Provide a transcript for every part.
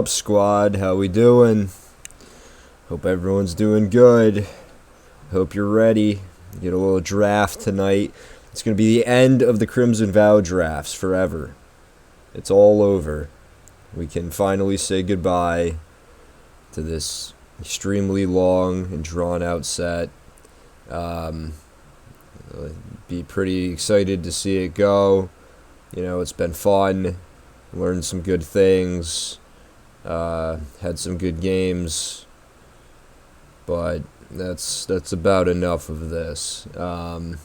Up, squad? How we doing? Hope everyone's doing good. Hope you're ready. Get a little draft tonight. It's going to be the end of the Crimson Vow drafts forever. It's all over. We can finally say goodbye to this extremely long and drawn out set. Be pretty excited to see it go. You know, it's been fun. Learned some good things. Had some good games, but that's about enough of this. We're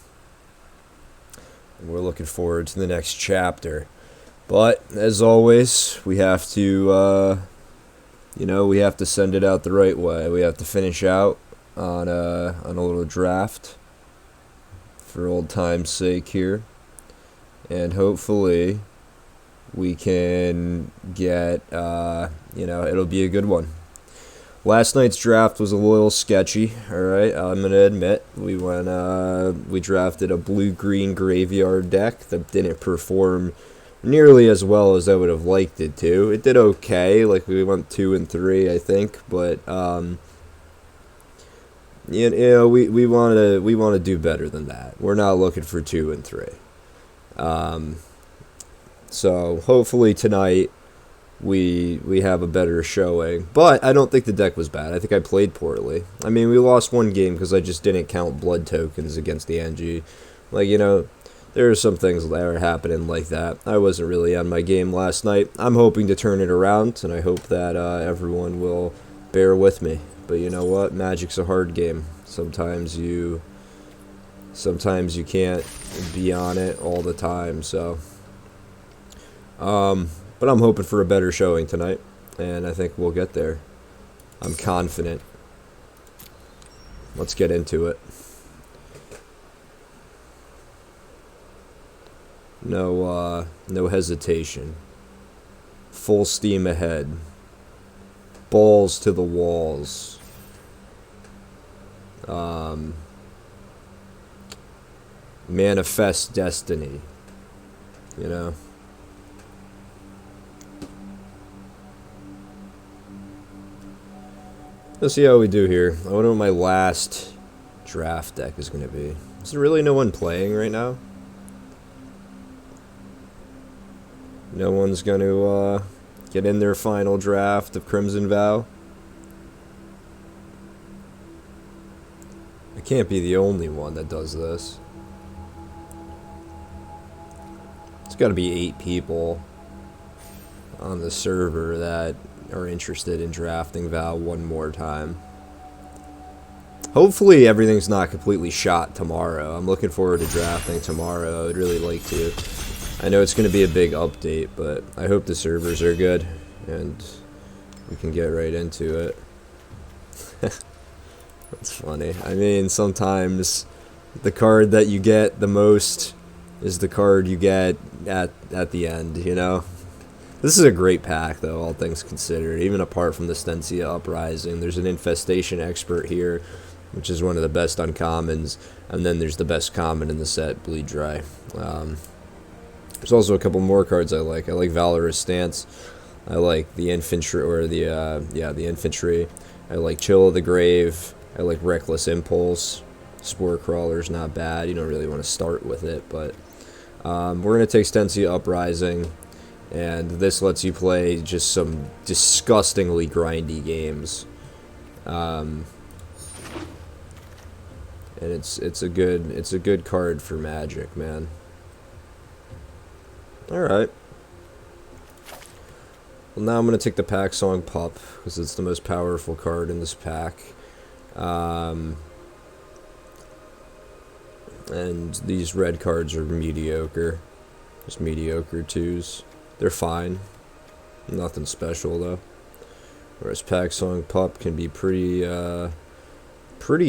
looking forward to the next chapter, but as always, we have to, we have to send it out the right way. We have to finish out on a little draft for old time's sake here, and hopefully we can get, it'll be a good one. Last night's draft was a little sketchy, alright, I'm going to admit. We drafted a blue-green graveyard deck that didn't perform nearly as well as I would have liked it to. It did okay, like we went 2 and 3, I think, but, we want to do better than that. We're not looking for 2 and 3. So hopefully tonight we have a better showing. But I don't think the deck was bad. I think I played poorly. I mean, we lost one game because I just didn't count blood tokens against the NG. There are some things that are happening like that. I wasn't really on my game last night. I'm hoping to turn it around, and I hope that everyone will bear with me. But you know what? Magic's a hard game. Sometimes you can't be on it all the time, so... but I'm hoping for a better showing tonight, and I think we'll get there. I'm confident. Let's get into it. No hesitation. Full steam ahead. Balls to the walls. Manifest destiny. You know? Let's see how we do here. I wonder what my last draft deck is going to be. Is there really no one playing right now? No one's going to get in their final draft of Crimson Vow? I can't be the only one that does this. It's got to be 8 people on the server that are interested in drafting Val one more time. Hopefully everything's not completely shot tomorrow. I'm looking forward to drafting tomorrow. I would really like to. I know it's going to be a big update, but I hope the servers are good and we can get right into it. That's funny. I mean, sometimes the card that you get the most is the card you get at the end, you know? This is a great pack, though, all things considered. Even apart from the Stensia Uprising, there's an Infestation Expert here, which is one of the best uncommons, and then there's the best common in the set, Bleed Dry. There's also a couple more cards I like. I like Valorous Stance. I like the Infantry, or the Infantry. I like Chill of the Grave. I like Reckless Impulse. Spore Crawler's not bad. You don't really want to start with it, but we're going to take Stensia Uprising. And this lets you play just some disgustingly grindy games, and it's a good card for Magic, man. All right. Well, now I'm gonna take the Pack Song Pup because it's the most powerful card in this pack, and these red cards are mediocre, just mediocre 2s. They're fine. Nothing special, though. Whereas Pack Song Pup can be pretty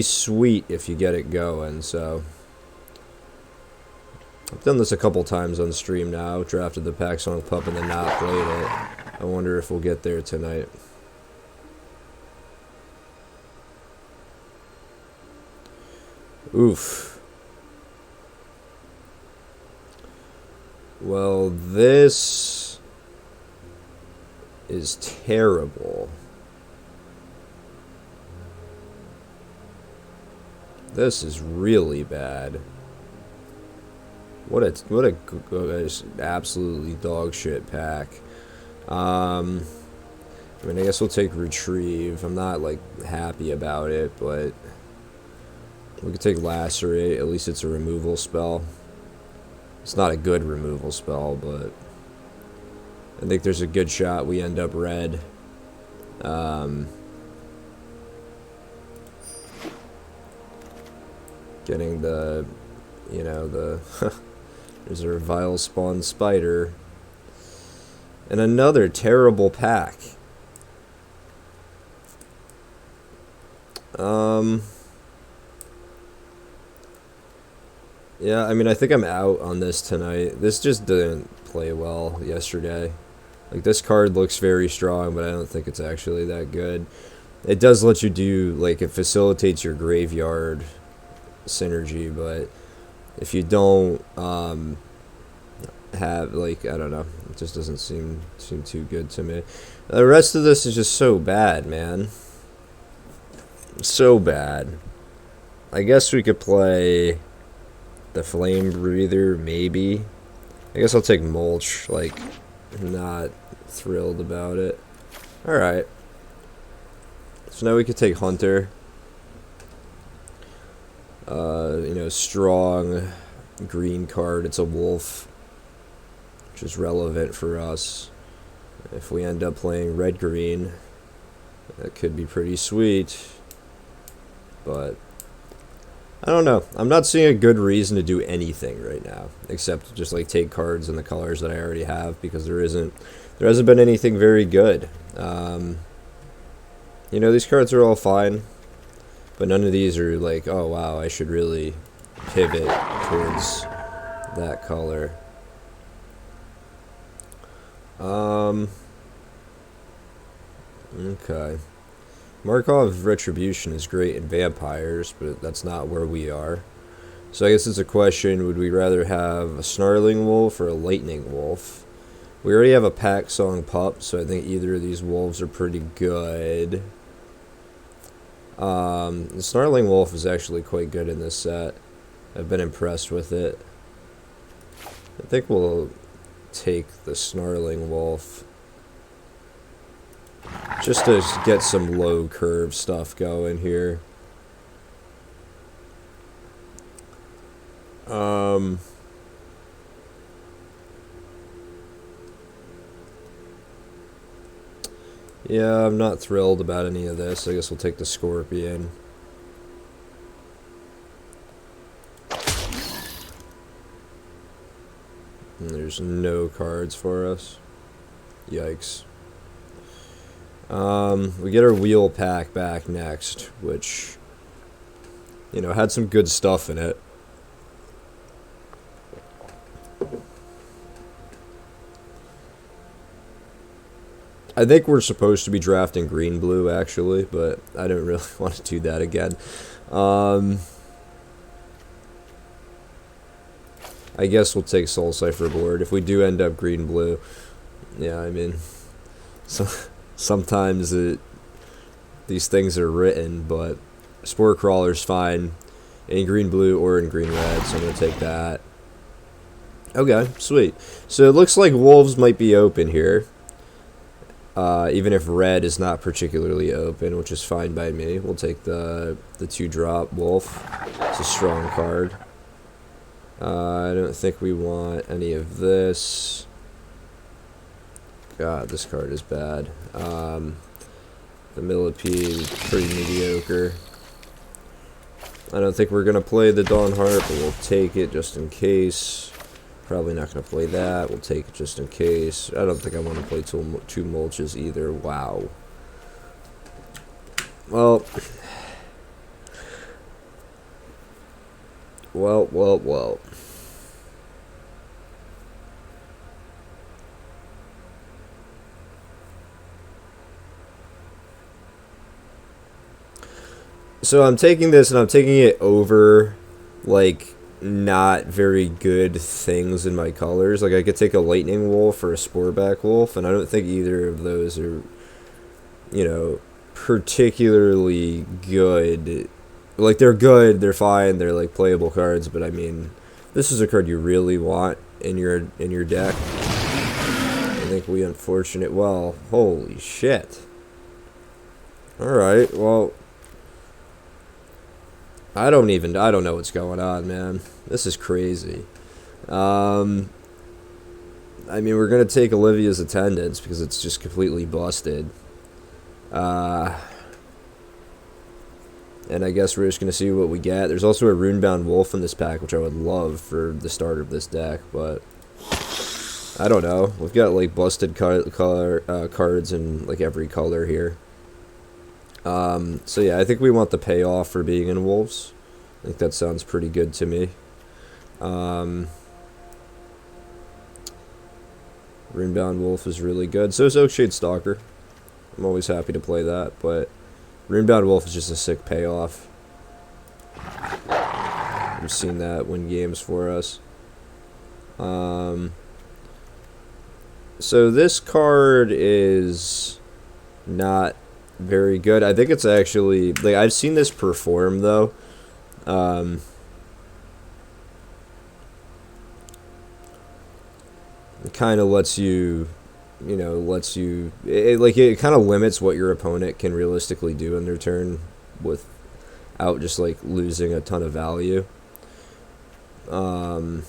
sweet if you get it going, so... I've done this a couple times on stream now. Drafted the Pack Song Pup and then not played it. I wonder if we'll get there tonight. Oof. Well, this is terrible. This is really bad. What a absolutely dog shit pack. I mean, I guess we'll take retrieve. I'm not like happy about it, but we could take lacerate. At least it's a removal spell. It's not a good removal spell, but I think there's a good shot we end up red. Getting the, you know, the there's a vile spawn spider. And another terrible pack. Yeah, I mean, I think I'm out on this tonight. This just didn't play well yesterday. Like, this card looks very strong, but I don't think it's actually that good. It does let you do, like, it facilitates your graveyard synergy, but if you don't have, like, I don't know, it just doesn't seem too good to me. The rest of this is just so bad, man. So bad. I guess we could play the Flame Breather, maybe. I guess I'll take Mulch. Like, not thrilled about it. Alright. So now we could take Hunter. You know, strong green card. It's a wolf, which is relevant for us. If we end up playing red-green, that could be pretty sweet. But I don't know. I'm not seeing a good reason to do anything right now, except just like take cards in the colors that I already have, because there hasn't been anything very good. You know, these cards are all fine, but none of these are like, oh wow, I should really pivot towards that color. Okay. Markov Retribution is great in vampires, but that's not where we are. So I guess it's a question, would we rather have a Snarling Wolf or a Lightning Wolf? We already have a Pack Song Pup, so I think either of these wolves are pretty good. The Snarling Wolf is actually quite good in this set. I've been impressed with it. I think we'll take the Snarling Wolf, just to get some low curve stuff going here. Yeah, I'm not thrilled about any of this. I guess we'll take the Scorpion. And there's no cards for us. Yikes. We get our wheel pack back next, which, you know, had some good stuff in it. I think we're supposed to be drafting green-blue, actually, but I don't really want to do that again. I guess we'll take Soul Cipher board. If we do end up green-blue, yeah, I mean, so sometimes these things are written, but Spore Crawler's fine in green-blue or in green-red, so I'm going to take that. Okay, sweet. So it looks like wolves might be open here. Even if red is not particularly open, which is fine by me. We'll take the 2-drop wolf. It's a strong card. I don't think we want any of this. God, this card is bad. The Millipede is pretty mediocre. I don't think we're going to play the Dawn Heart, but we'll take it just in case. Probably not going to play that. We'll take it just in case. I don't think I want to play two mulches either. Wow. Well. Well. So I'm taking this and I'm taking it over, like, not very good things in my colors. Like I could take a lightning wolf or a sporeback wolf, and I don't think either of those are, you know, particularly good. Like they're good, they're fine, they're like playable cards, but I mean, this is a card you really want in your deck. I think we unfortunate. Well, holy shit. All right, well, I don't know what's going on, man. This is crazy. I mean, we're gonna take Olivia's attendance because it's just completely busted. And I guess we're just going to see what we get. There's also a Runebound Wolf in this pack, which I would love for the start of this deck, but I don't know. We've got, like, busted cards in, like, every color here. So, yeah, I think we want the payoff for being in Wolves. I think that sounds pretty good to me. Runebound Wolf is really good. So is Oakshade Stalker. I'm always happy to play that, but Runebound Wolf is just a sick payoff. We've seen that win games for us. So this card is not very good. I think it's actually, like, I've seen this perform though. It kind of lets you, it kind of limits what your opponent can realistically do in their turn without just, like, losing a ton of value. And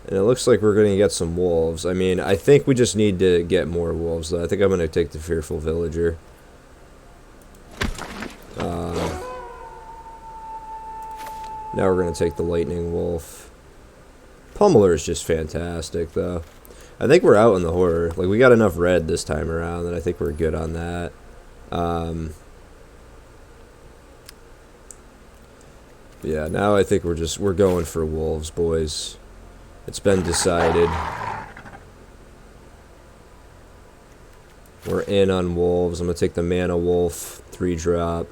it looks like we're going to get some wolves. I mean, I think we just need to get more wolves, though. I think I'm going to take the Fearful Villager. Now we're going to take the Lightning Wolf. Pummeler is just fantastic, though. I think we're out on the horror. Like, we got enough red this time around that I think we're good on that. Yeah, now I think we're going for wolves, boys. It's been decided. We're in on wolves. I'm going to take the Mana Wolf 3-drop.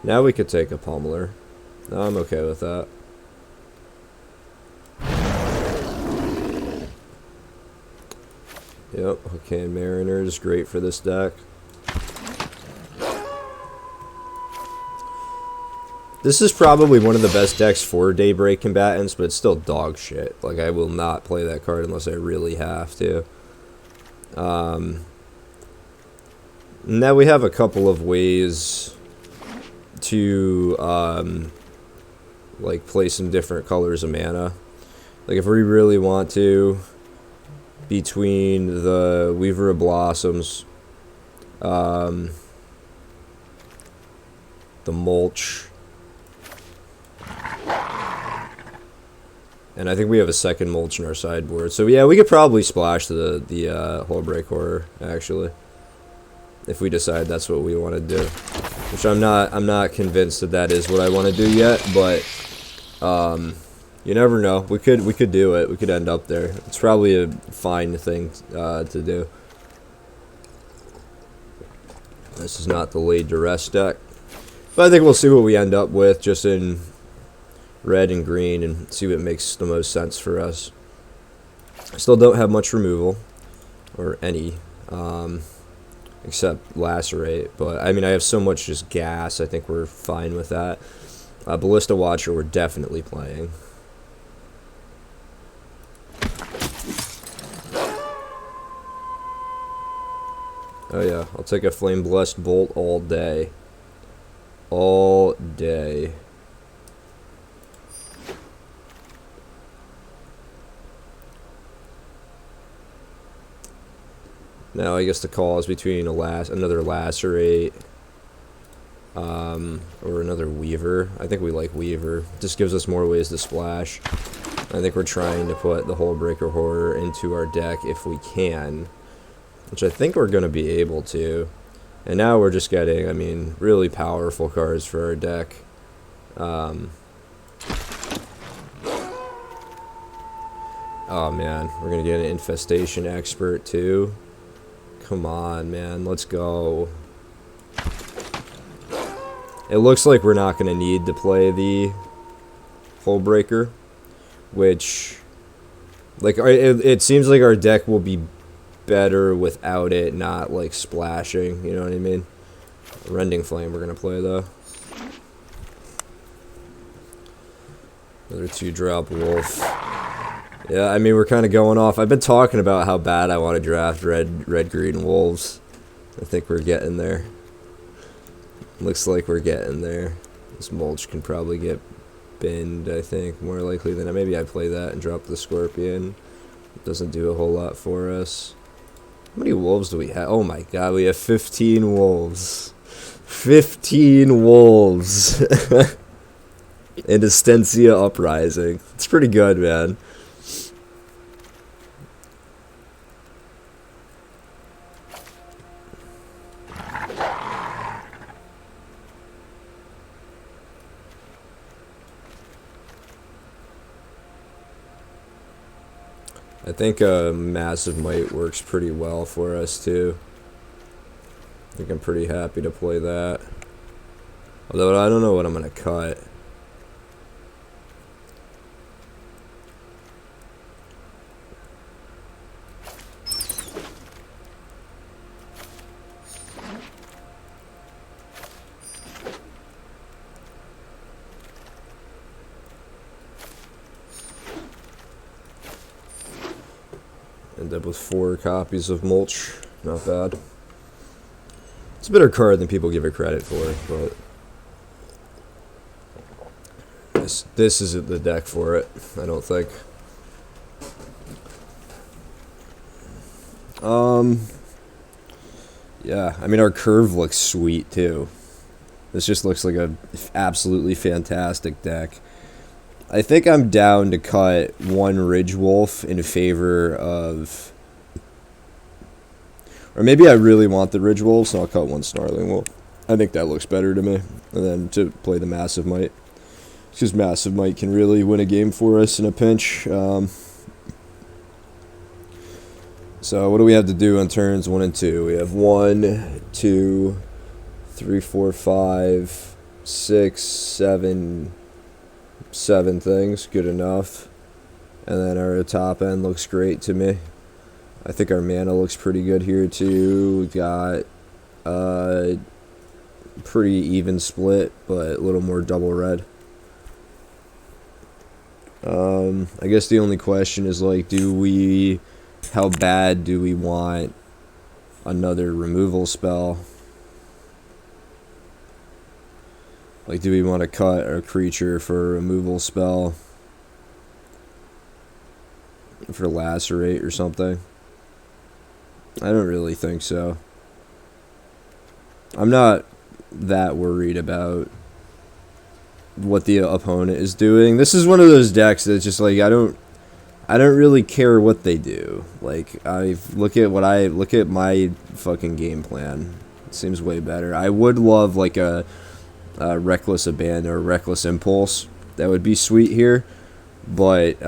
Now we could take a Pummeler. No, I'm okay with that. Yep, Hookhand Mariner is great for this deck. This is probably one of the best decks for Daybreak Combatants, but it's still dog shit. Like, I will not play that card unless I really have to. Now we have a couple of ways to, like, play some different colors of mana. Like, if we really want to, between the Weaver of Blossoms, the Mulch, and I think we have a second Mulch in our sideboard. So yeah, we could probably splash the Hullbreak Horror, actually, if we decide that's what we want to do. Which I'm not convinced that is what I want to do yet, but you never know. We could do it. We could end up there. It's probably a fine thing to do. This is not the Laid to Rest deck, but I think we'll see what we end up with just in red and green and see what makes the most sense for us. I still don't have much removal, or any, except Lacerate, but I mean, I have so much just gas, I think we're fine with that. Ballista Watcher we're definitely playing. Oh yeah, I'll take a Flame Blessed Bolt all day. All day. Now I guess the call is between another Lacerate, or another Weaver. I think we like Weaver. Just gives us more ways to splash. I think we're trying to put the Hullbreaker Horror into our deck if we can, which I think we're going to be able to. And now we're just getting, I mean, really powerful cards for our deck. Oh man, we're going to get an Infestation Expert too. Come on, man. Let's go. It looks like we're not going to need to play the Hull Breaker, which, like, it seems like our deck will be better without it not, like, splashing. You know what I mean? Rending Flame we're going to play, though. Another 2-drop Wolf. Yeah, I mean, we're kind of going off. I've been talking about how bad I want to draft red-green Wolves. I think we're getting there. Looks like we're getting there. This Mulch can probably get binned, I think, more likely than... Maybe I play that and drop the Scorpion. It doesn't do a whole lot for us. How many Wolves do we have? Oh my god, we have 15 Wolves. 15 Wolves. And Estencia Uprising. It's pretty good, man. I think Massive Might works pretty well for us, too. I think I'm pretty happy to play that. Although I don't know what I'm going to cut. End up with 4 copies of Mulch. Not bad. It's a better card than people give it credit for, but this isn't the deck for it, I don't think. Yeah, I mean, our curve looks sweet too. This just looks like a absolutely fantastic deck. I think I'm down to cut 1 Ridge Wolf in favor of... Or maybe I really want the Ridge Wolf, so I'll cut 1 Snarling Wolf. I think that looks better to me. And then to play the Massive Might. Because Massive Might can really win a game for us in a pinch. So what do we have to do on turns 1 and 2? We have 1, 2, 3, 4, 5, 6, 7... 7 things, good enough. And then our top end looks great to me. I think our mana looks pretty good here too. We got a pretty even split, but a little more double red. I guess the only question is, like, how bad do we want another removal spell? Like, do we want to cut a creature for a removal spell? For Lacerate or something? I don't really think so. I'm not that worried about what the opponent is doing. This is one of those decks that's just like, I don't really care what they do. Like, look at my fucking game plan. It seems way better. I would love like a Reckless Abandon or Reckless Impulse. That would be sweet here, but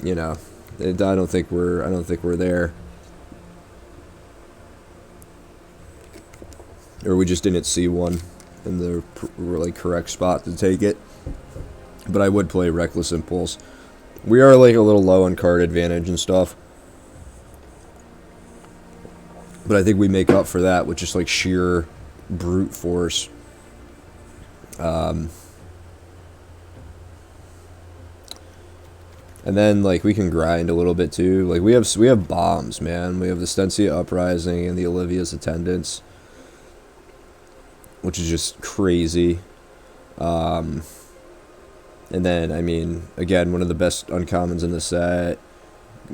you know, I don't think we're there, or we just didn't see one in the like correct spot to take it. But I would play Reckless Impulse. We are like a little low on card advantage and stuff, but I think we make up for that with just like sheer brute force. And then, like, we can grind a little bit too. Like, we have bombs, man. We have the Stensia Uprising and the Olivia's Attendants, which is just crazy. And then, I mean, again, one of the best uncommons in the set.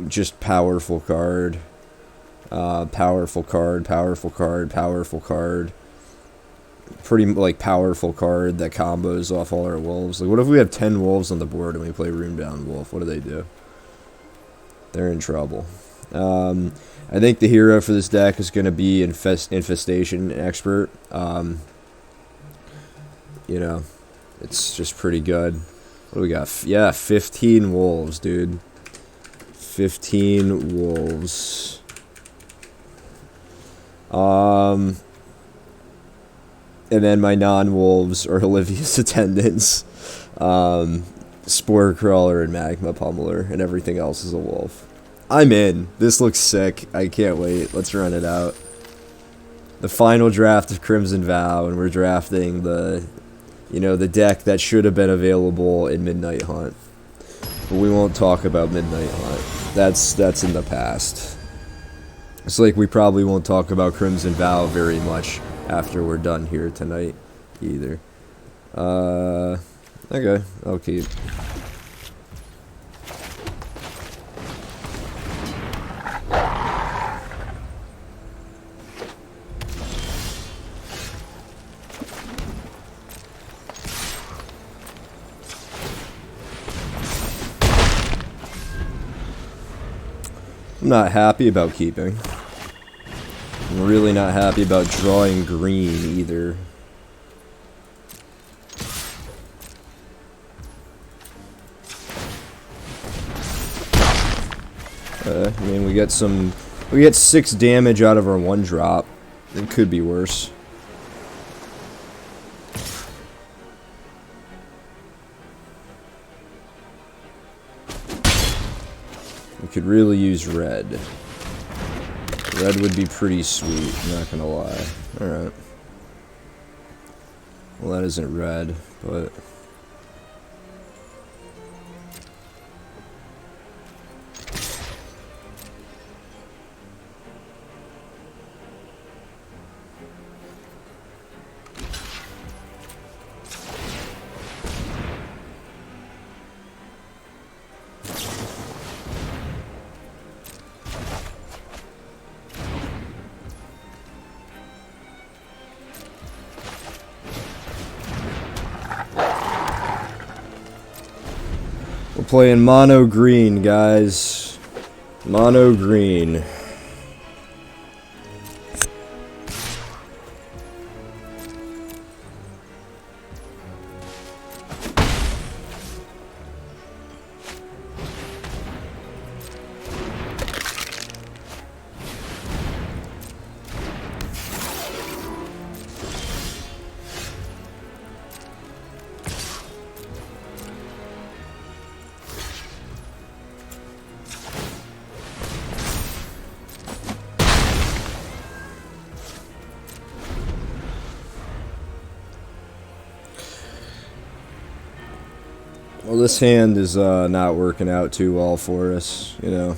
Just powerful card. Powerful card, powerful card, powerful card. Pretty, like, powerful card that combos off all our wolves. Like, what if we have 10 wolves on the board and we play Runebound Wolf? What do they do? They're in trouble. I think the hero for this deck is going to be Infestation Expert. You know, it's just pretty good. What do we got? Yeah, 15 wolves, dude. 15 wolves. And then my non-wolves are Olivia's attendants, Spore Crawler and Magma Pummeler, and everything else is a wolf. I'm in. This looks sick. I can't wait. Let's run it out. The final draft of Crimson Vow, and we're drafting the, you know, the deck that should have been available in Midnight Hunt. But we won't talk about Midnight Hunt. That's in the past. It's like we probably won't talk about Crimson Vow very much after we're done here tonight, either. Okay, I'll keep. I'm not happy about keeping. I'm really not happy about drawing green either. I mean, we get 6 damage out of our 1-drop. It could be worse. We could really use red. Red would be pretty sweet, not gonna lie. Alright. Well, that isn't red, but... We're playing mono green, guys. Mono green. Well, this hand is not working out too well for us, you know.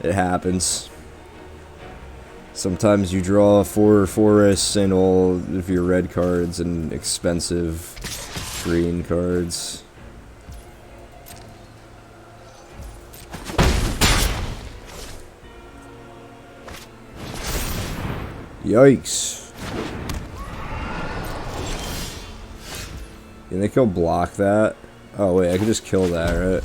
It happens. Sometimes you draw 4 forests and all of your red cards and expensive green cards. Yikes. You think he'll block that? Oh wait, I could just kill that, right?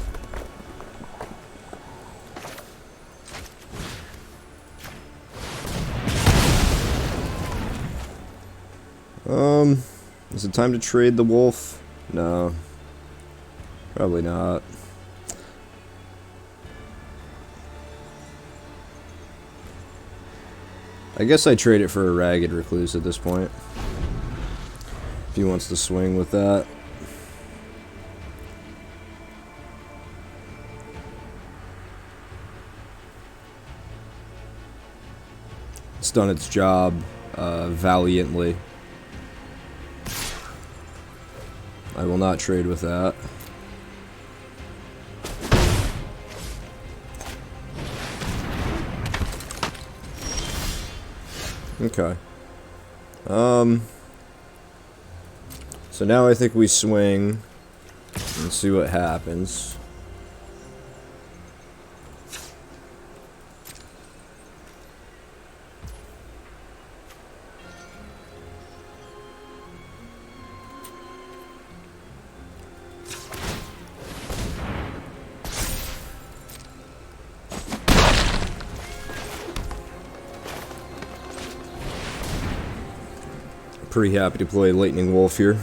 Is it time to trade the wolf? No. Probably not. I guess I trade it for a Ragged Recluse at this point. If he wants to swing with that. It's done its job valiantly. I will not trade with that. Okay. So now I think we swing and see what happens. Pretty happy to play Lightning Wolf here.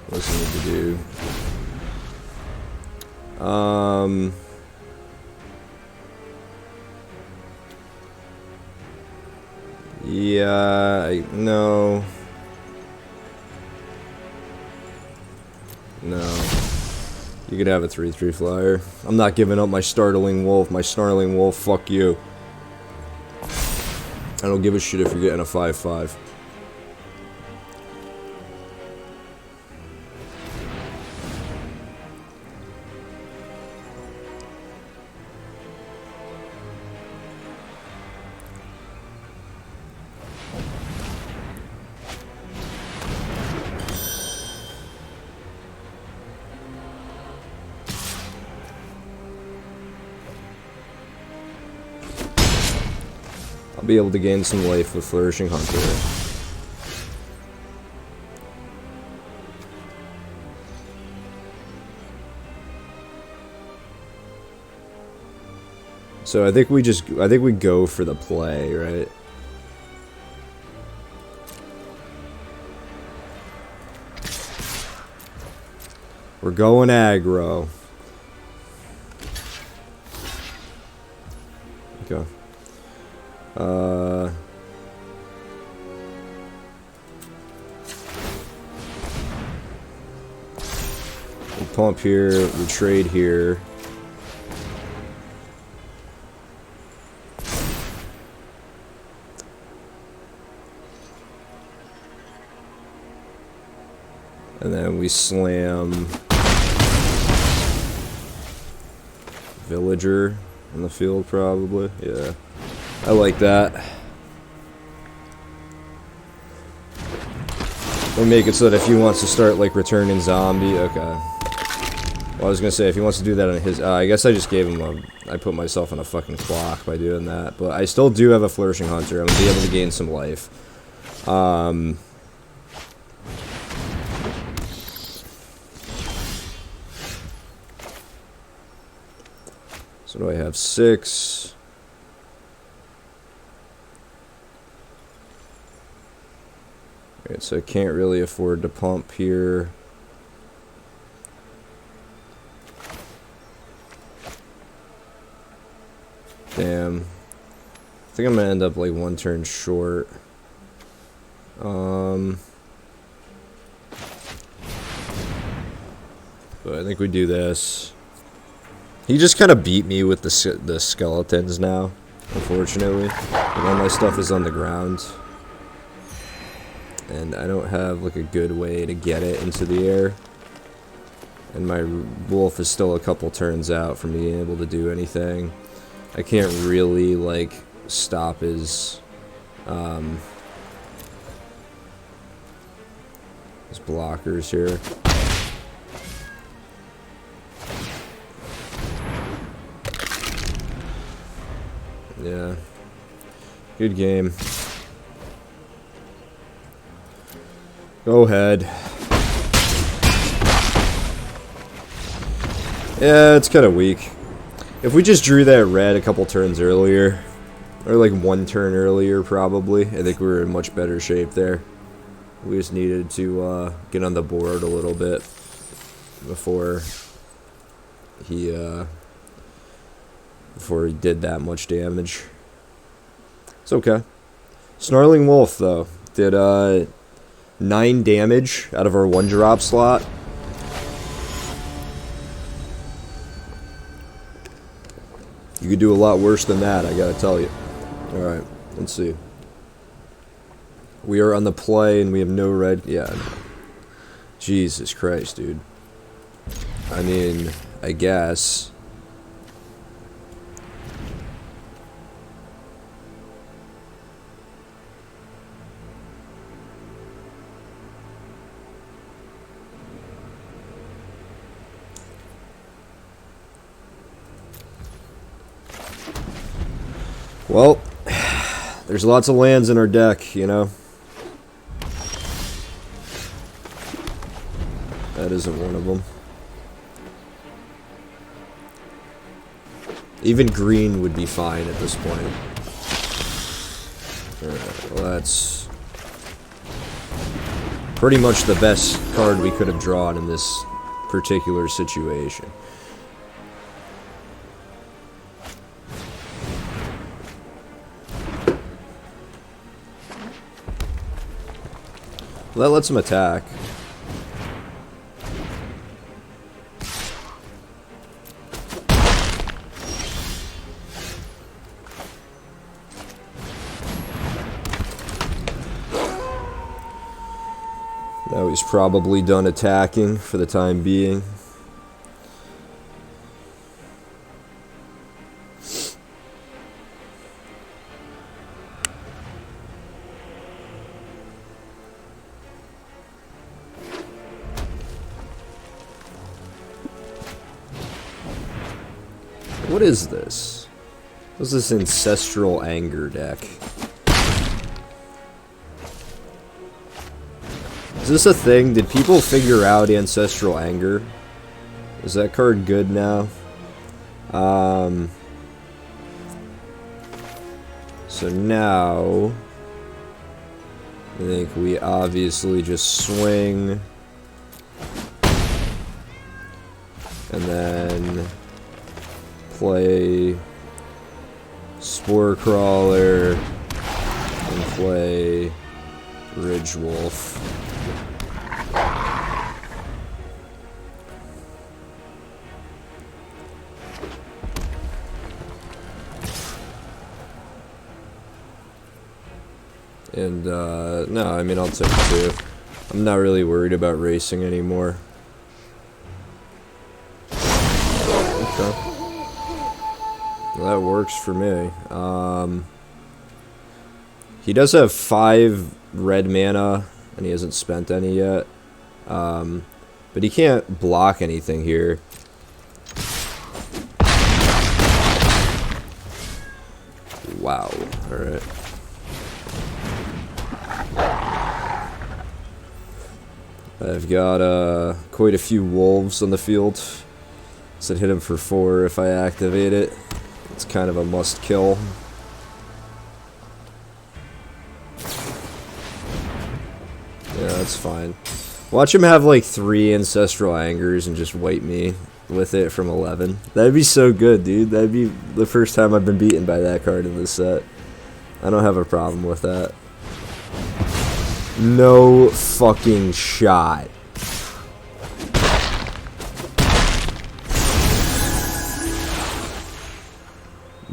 What's it need to do? Yeah, no. No. You could have a 3/3 flyer. I'm not giving up my startling wolf. My snarling wolf, fuck you. I don't give a shit if you're getting a 5/5. I'll be able to gain some life with Flourishing Hunter. So I think we go for the play, right? We're going aggro. Okay. We pump here, we trade here. And then we slam Villager on the field, probably. Yeah, I like that. We'll make it so that if he wants to start like returning zombie, okay. Well, I was gonna say if he wants to do that on his, I guess I just gave him I put myself on a fucking clock by doing that. But I still do have a Flourishing Hunter. I'm gonna be able to gain some life. So do I have 6? Alright, so I can't really afford to pump here. Damn. I think I'm gonna end up like 1 turn short. But I think we do this. He just kind of beat me with the skeletons now, unfortunately. And all my stuff is on the ground. And I don't have like a good way to get it into the air. And my wolf is still a couple turns out from being able to do anything. I can't really like stop his blockers here. Yeah. Good game. Go ahead. Yeah, it's kind of weak. If we just drew that red a couple turns earlier, or like 1 turn earlier probably, I think we were in much better shape there. We just needed to get on the board a little bit before he did that much damage. It's okay. Snarling Wolf, though, did 9 damage out of our 1-drop slot. You could do a lot worse than that, I gotta tell you. Alright, let's see. We are on the play and we have no red. Yeah. Jesus Christ, dude. I mean, I guess. Well, there's lots of lands in our deck, you know. That isn't one of them. Even green would be fine at this point. Alright, well that's pretty much the best card we could have drawn in this particular situation. That lets him attack. Now he's probably done attacking for the time being. What is this? What's this ancestral anger deck? Is this a thing? Did people figure out ancestral anger? Is that card good now? So now I think we obviously just swing and then play Spore Crawler and play Ridge Wolf. And, no, I mean, I'll take two. I'm not really worried about racing anymore. Okay. Well, that works for me. He does have 5 red mana, and he hasn't spent any yet. But he can't block anything here. Wow. Alright. I've got quite a few wolves on the field. So I'd hit him for 4 if I activate it. It's kind of a must kill. Yeah, that's fine. Watch him have like 3 ancestral angers and just wipe me with it from 11. That'd be so good, dude. That'd be the first time I've been beaten by that card in this set. I don't have a problem with that. No fucking shot.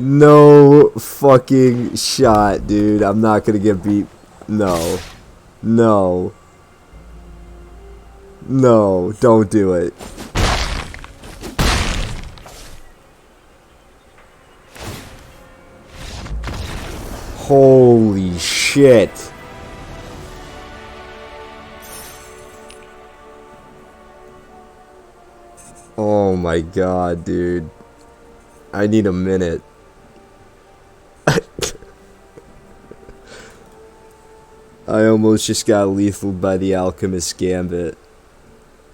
No fucking shot, dude. I'm not gonna get beat. No. No. No, don't do it. Holy shit. Oh my god, dude. I need a minute. I almost just got lethaled by the Alchemist Gambit.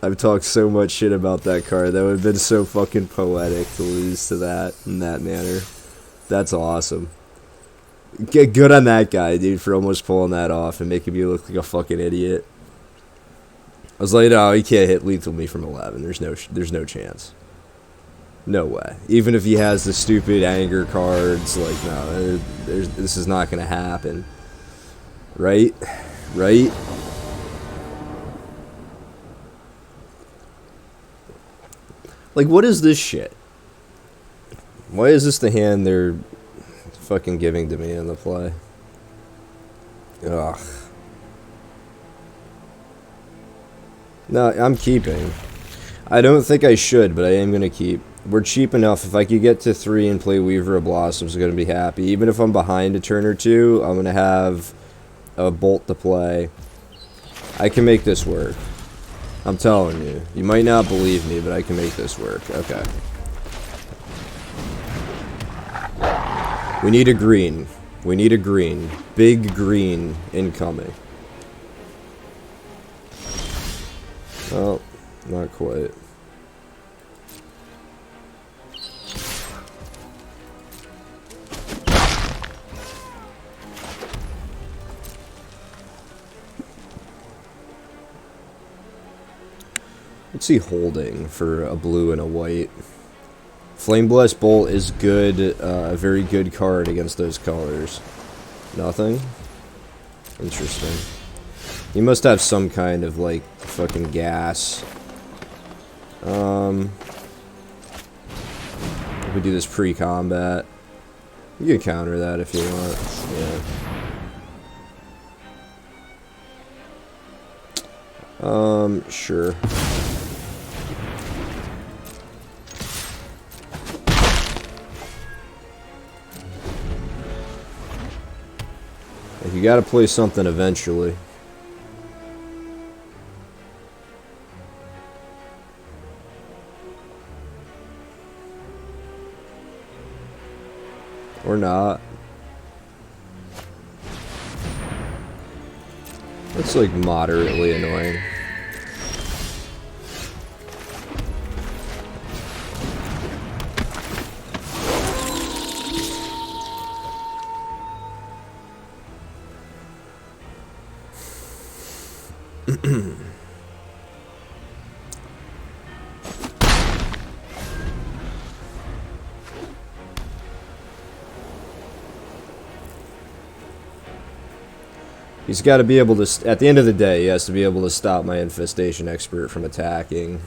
I've talked so much shit about that card. That would have been so fucking poetic to lose to that in that manner. That's awesome. Get good on that guy, dude, for almost pulling that off and making me look like a fucking idiot. I was like, no, he can't hit lethal me from 11. There's no chance. No way. Even if he has the stupid anger cards, like, no, this is not gonna happen. Right? Right? Like, what is this shit? Why is this the hand they're fucking giving to me in the play? Ugh. No, I'm keeping. I don't think I should, but I am going to keep. We're cheap enough. If I could get to 3 and play Weaver of Blossoms, I'm going to be happy. Even if I'm behind a turn or two, I'm going to have a bolt to play. I can make this work. I'm telling you. You might not believe me, but I can make this work. Okay. We need a green. We need a green. Big green incoming. Oh, not quite. What's he holding for a blue and a white? Flame Blast Bolt is good, a very good card against those colors. Nothing? Interesting. He must have some kind of, like, fucking gas. We do this pre-combat. You can counter that if you want. Yeah. Sure. You gotta play something eventually. Or not. That's like moderately annoying. He's got to be able to, at the end of the day, he has to be able to stop my Infestation Expert from attacking.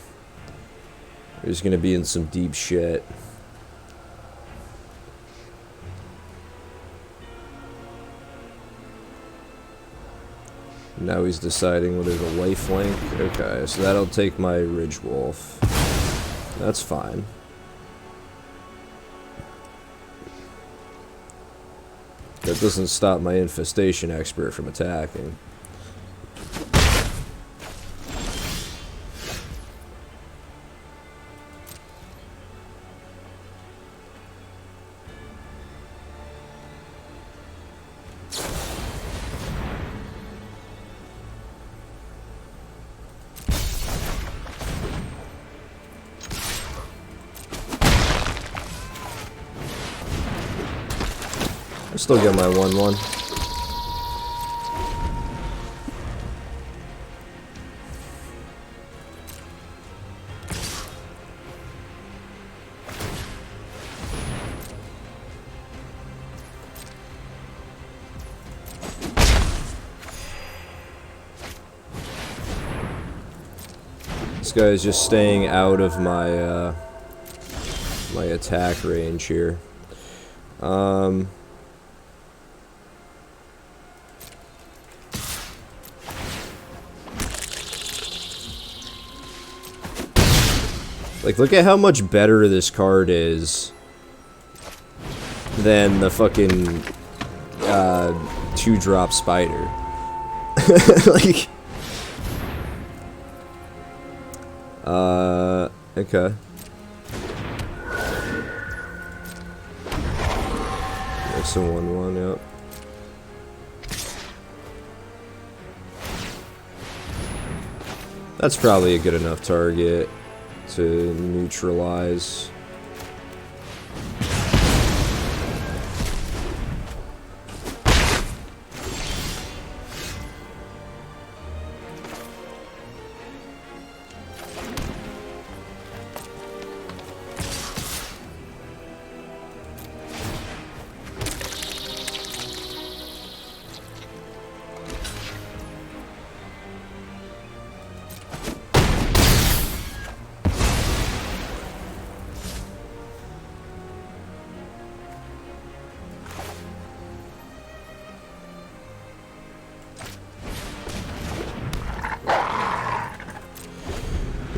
He's going to be in some deep shit. Now he's deciding whether to lifelink. Okay, so that'll take my Ridge Wolf. That's fine. That doesn't stop my Infestation Expert from attacking. I still get my 1/1. This guy is just staying out of my my attack range here. Like, look at how much better this card is than the fucking 2-drop spider. Like, okay. That's a 1/1, yep. That's probably a good enough target to neutralize.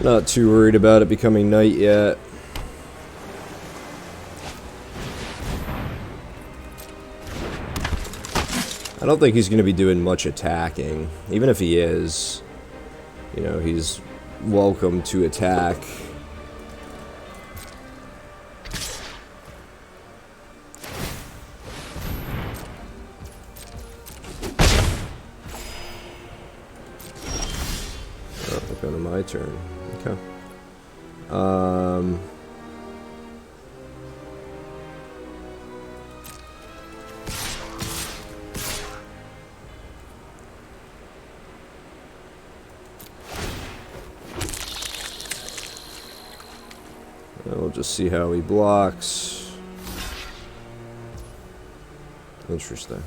Not too worried about it becoming night yet. I don't think he's going to be doing much attacking. Even if he is, you know, he's welcome to attack. Oh, we're going to my turn. Okay. We'll just see how he blocks. Interesting.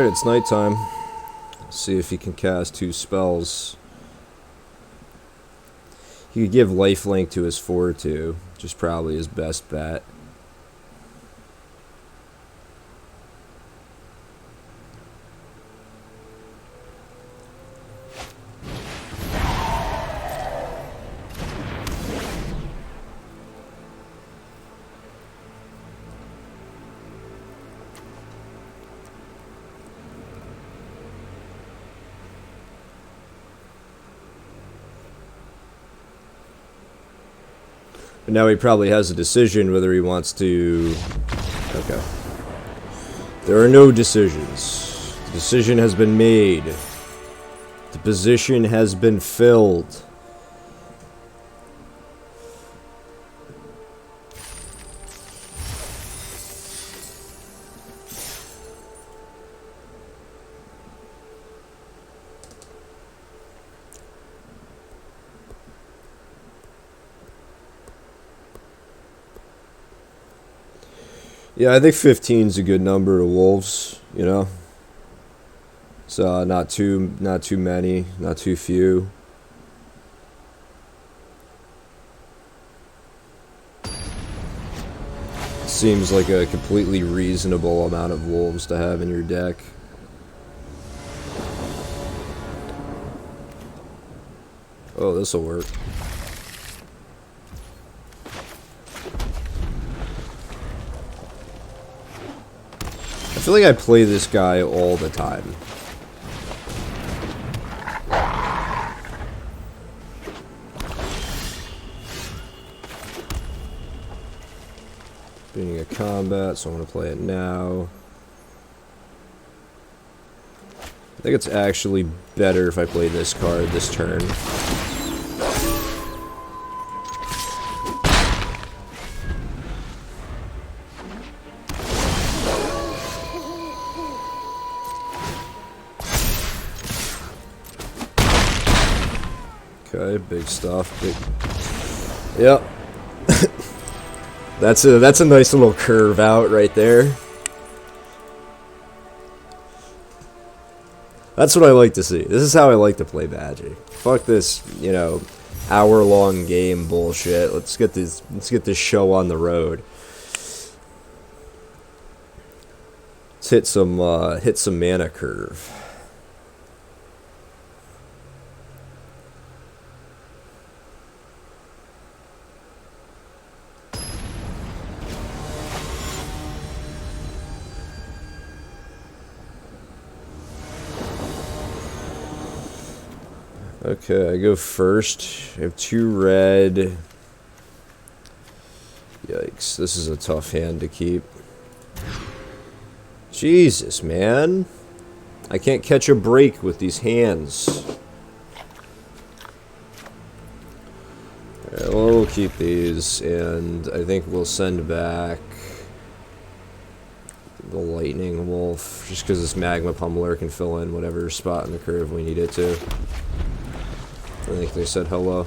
Alright, it's nighttime. Let's see if he can cast 2 spells. He could give lifelink to his 4-2, which is probably his best bet. But now he probably has a decision whether he wants to... Okay. There are no decisions. The decision has been made. The position has been filled. Yeah, I think 15 is a good number of wolves, you know. So not too many, not too few. Seems like a completely reasonable amount of wolves to have in your deck. Oh, this'll work. I feel like I play this guy all the time. Beginning of combat, so I'm going to play it now. I think it's actually better if I play this card this turn. Okay, big stuff. Yep. That's a nice little curve out right there. That's what I like to see. This is how I like to play Magic. Fuck this, you know, hour-long game bullshit. Let's get this show on the road. Let's hit some mana curve. Okay, I go first. I have 2 red. Yikes, this is a tough hand to keep. Jesus, man. I can't catch a break with these hands. Alright, well, we'll keep these, and I think we'll send back the Lightning Wolf, just because this Magma Pummeler can fill in whatever spot in the curve we need it to. I think they said hello.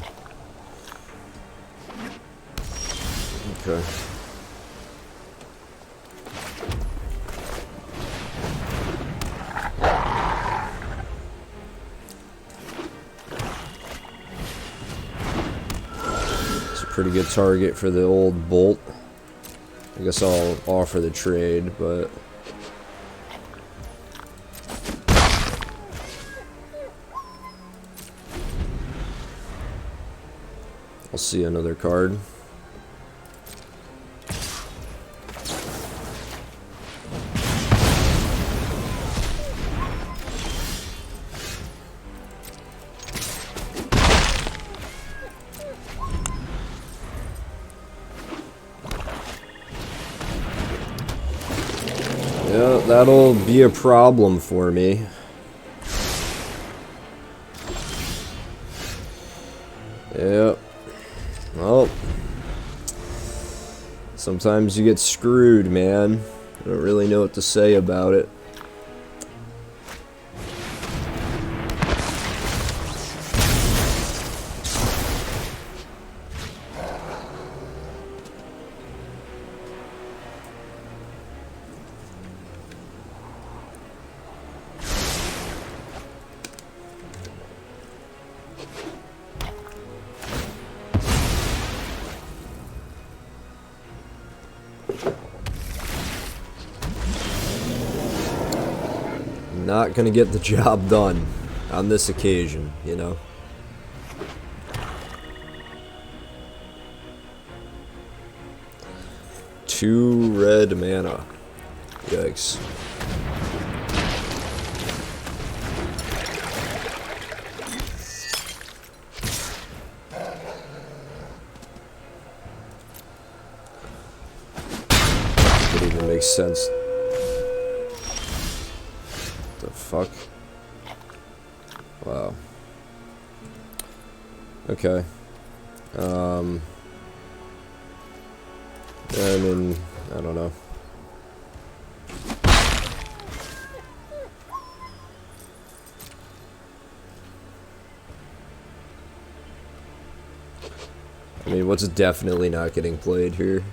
Okay. It's a pretty good target for the old bolt. I guess I'll offer the trade, but... I'll see another card. Yeah, that'll be a problem for me. Yep. Well, sometimes you get screwed, man. I don't really know what to say about it. not gonna get the job done on this occasion, you know? Two red mana. Yikes. It even makes sense. The fuck? Wow. Okay. I mean, I don't know. I mean, what's definitely not getting played here?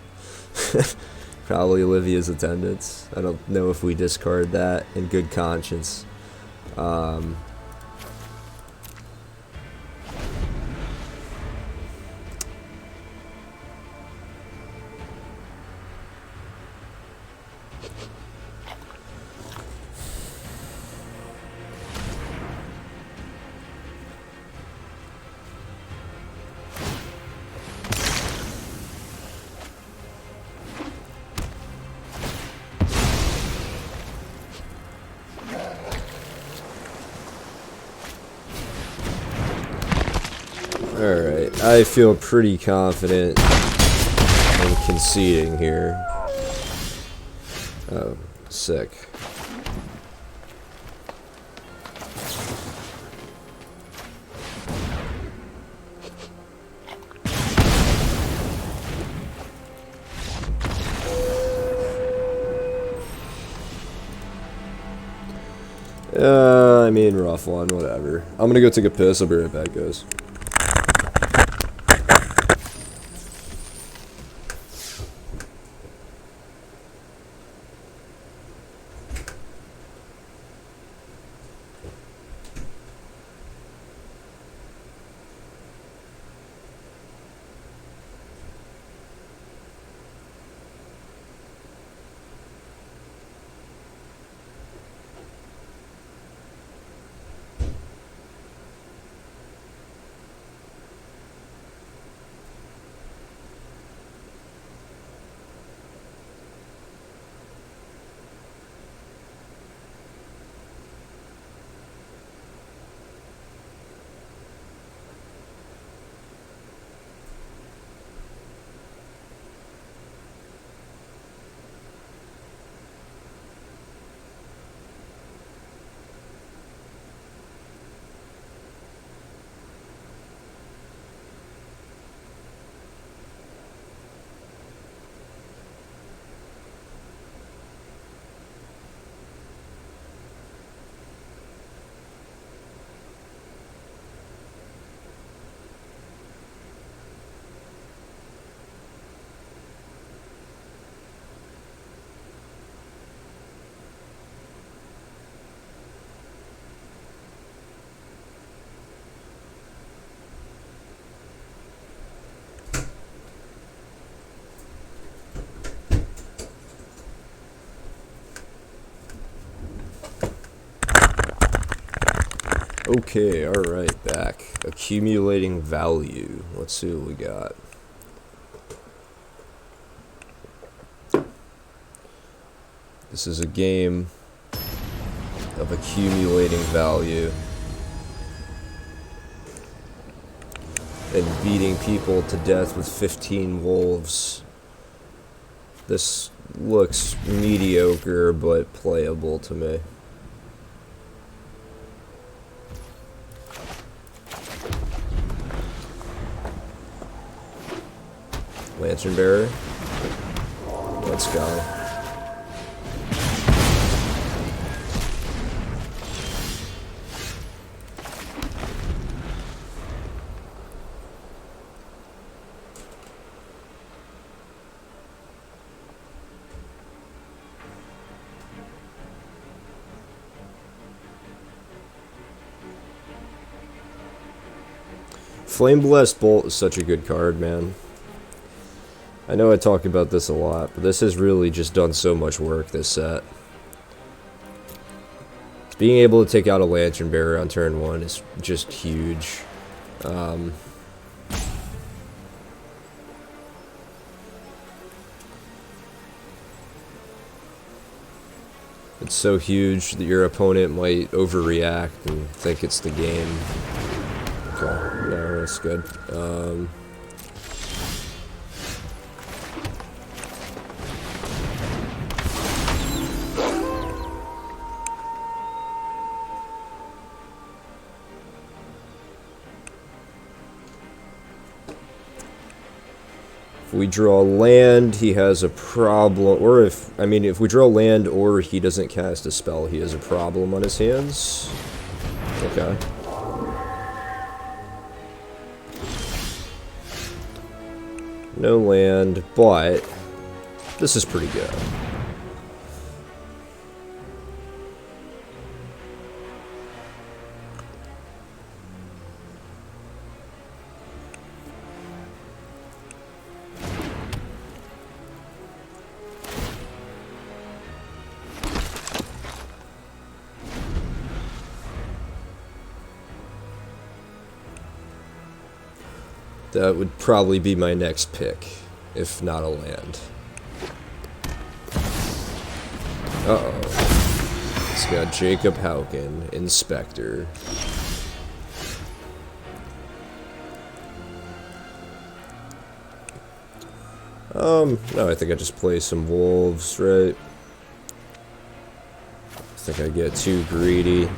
Probably Olivia's attendance. I don't know if we discard that in good conscience. Alright, I feel pretty confident in conceding here. Oh, sick. I mean, rough one, whatever. I'm gonna go take a piss, I'll be right back, guys. Okay, alright, back. Accumulating value. Let's see what we got. This is a game of accumulating value and beating people to death with 15 wolves. This looks mediocre but playable to me. Lantern Bearer. Let's go. Flame Blessed Bolt is such a good card, man. I know I talk about this a lot, but this has really just done so much work this set. Being able to take out a Lantern Bearer on turn 1 is just huge. It's so huge that your opponent might overreact and think it's the game. Okay, no, that's good. If we draw land, he has a problem. Or if we draw land or he doesn't cast a spell, he has a problem on his hands. Okay. No land, but this is pretty good. That would probably be my next pick, if not a land. Uh-oh. It's got Jacob Hauken, Inspector. No, I think I just play some wolves, right? I think I get too greedy.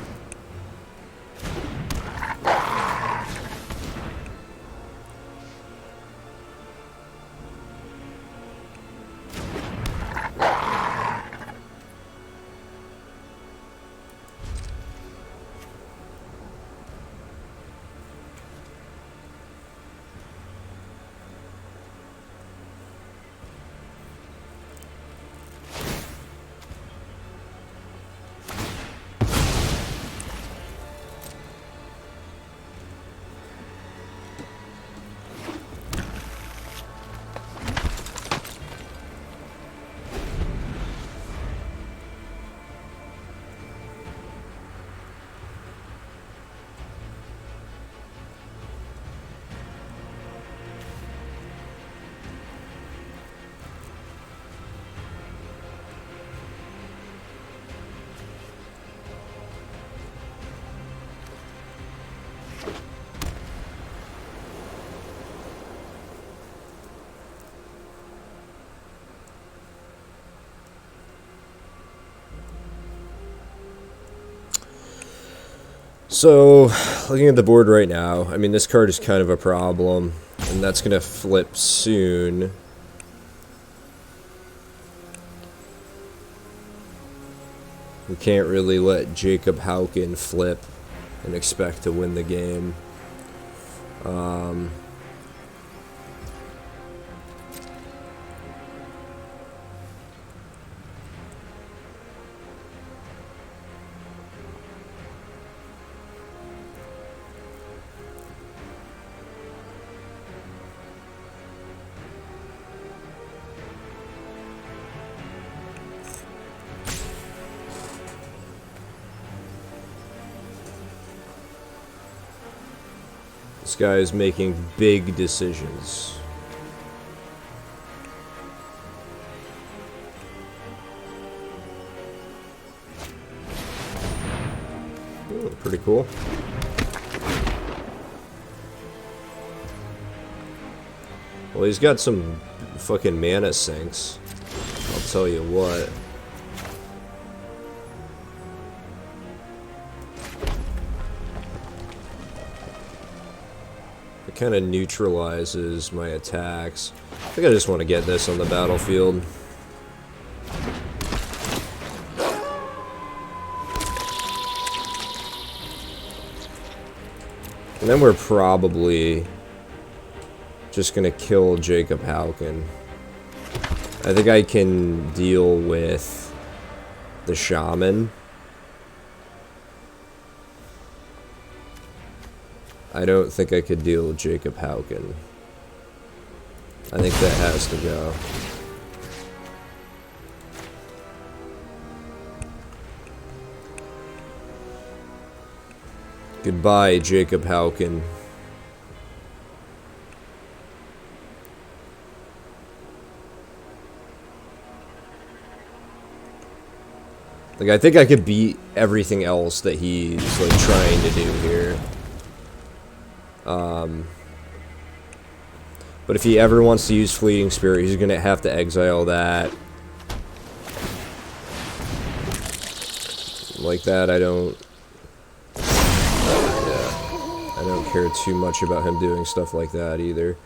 So, looking at the board right now, I mean, this card is kind of a problem, and that's going to flip soon. We can't really let Jacob Hauken flip and expect to win the game. This guy is making big decisions. Ooh, pretty cool. Well, he's got some fucking mana sinks. I'll tell you what. Kind of neutralizes my attacks. I think I just want to get this on the battlefield. And then we're probably just going to kill Jacob Hauken. I think I can deal with the Shaman. I don't think I could deal with Jacob Hauken. I think that has to go. Goodbye, Jacob Hauken. Like, I think I could beat everything else that he's, like, trying to do here. But if he ever wants to use Fleeting Spirit, he's gonna have to exile that. Like that, I don't care too much about him doing stuff like that either.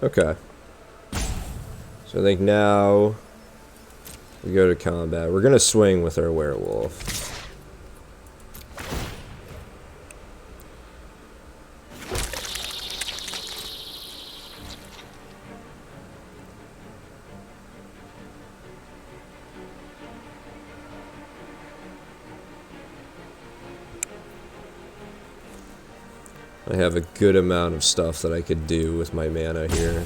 Okay. So I think now we go to combat. We're gonna swing with our werewolf. I have a good amount of stuff that I could do with my mana here.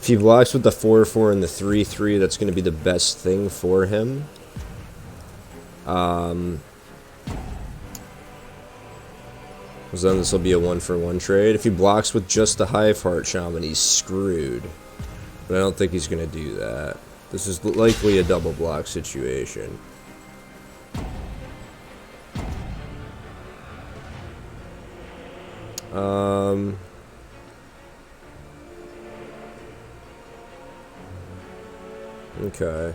If he blocks with the 4/4 and the 3/3, that's going to be the best thing for him. Because then this will be a 1-for-1 trade. If he blocks with just the Hiveheart Shaman, he's screwed. But I don't think he's going to do that. This is likely a double block situation. Okay.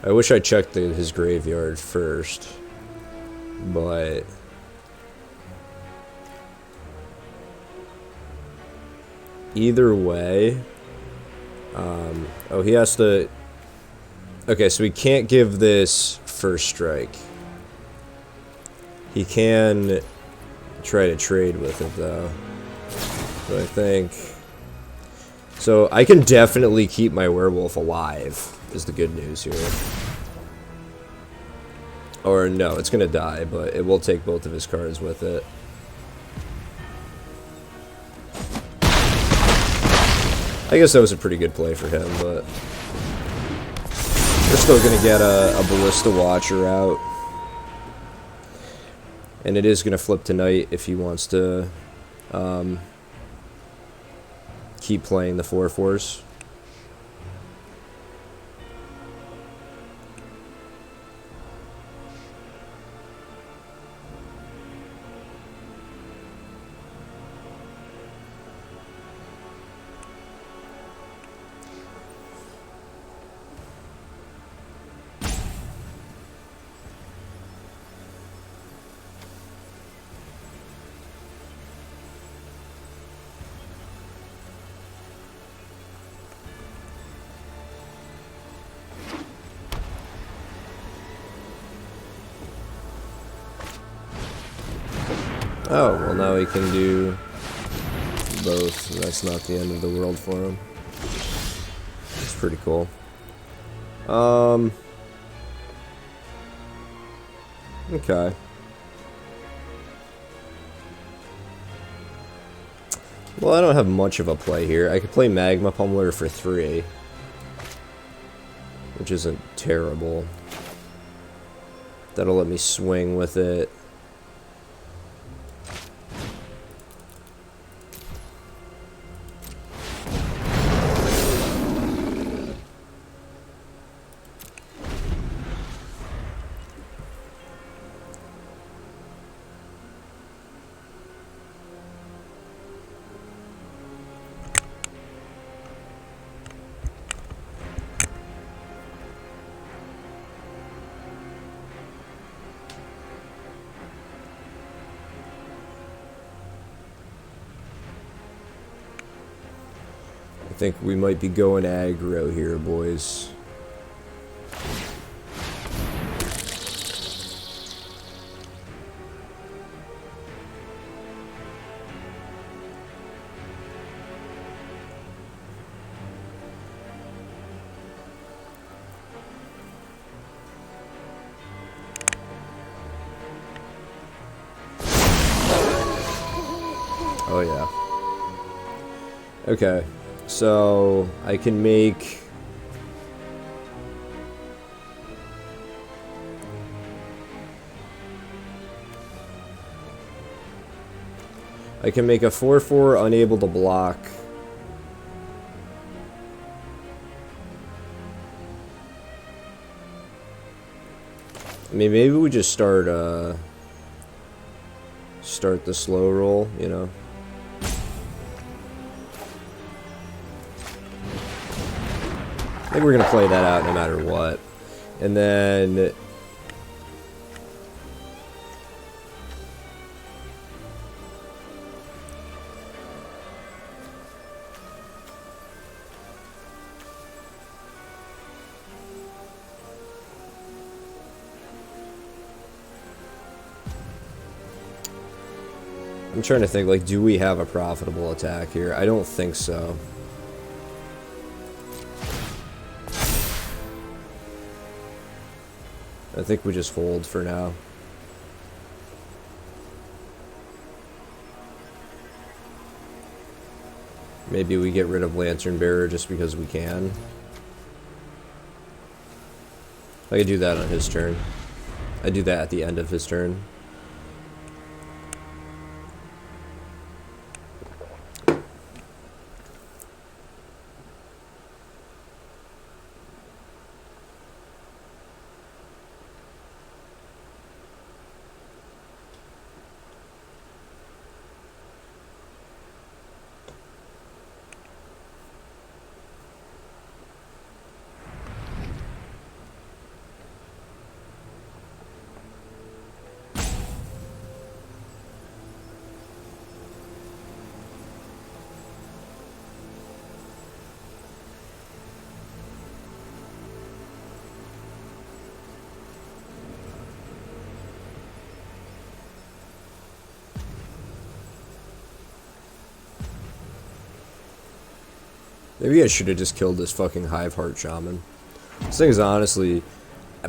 I wish I checked his graveyard first. But either way, oh, he has to. Okay, so he can't give this first strike. He can try to trade with it though. So I think. So I can definitely keep my werewolf alive, is the good news here. Or no, it's gonna die, but it will take both of his cards with it. I guess that was a pretty good play for him, but we're still gonna get a Ballista Watcher out. And it is gonna flip tonight if he wants to keep playing the 4/4s. Oh, well now he can do both. That's not the end of the world for him. It's pretty cool. Okay. Well, I don't have much of a play here. I could play Magma Pummeler for 3, which isn't terrible. That'll let me swing with it. I think we might be going aggro here, boys. Oh yeah. Okay, so I can make... I can make a 4/4 unable to block. I mean, maybe we just start the slow roll, you know? I think we're gonna play that out no matter what. And then... I'm trying to think, like, do we have a profitable attack here? I don't think so. I think we just hold for now. Maybe we get rid of Lantern Bearer just because we can. I could do that on his turn. I do that at the end of his turn. Maybe I should have just killed this fucking Hiveheart Shaman. This thing is honestly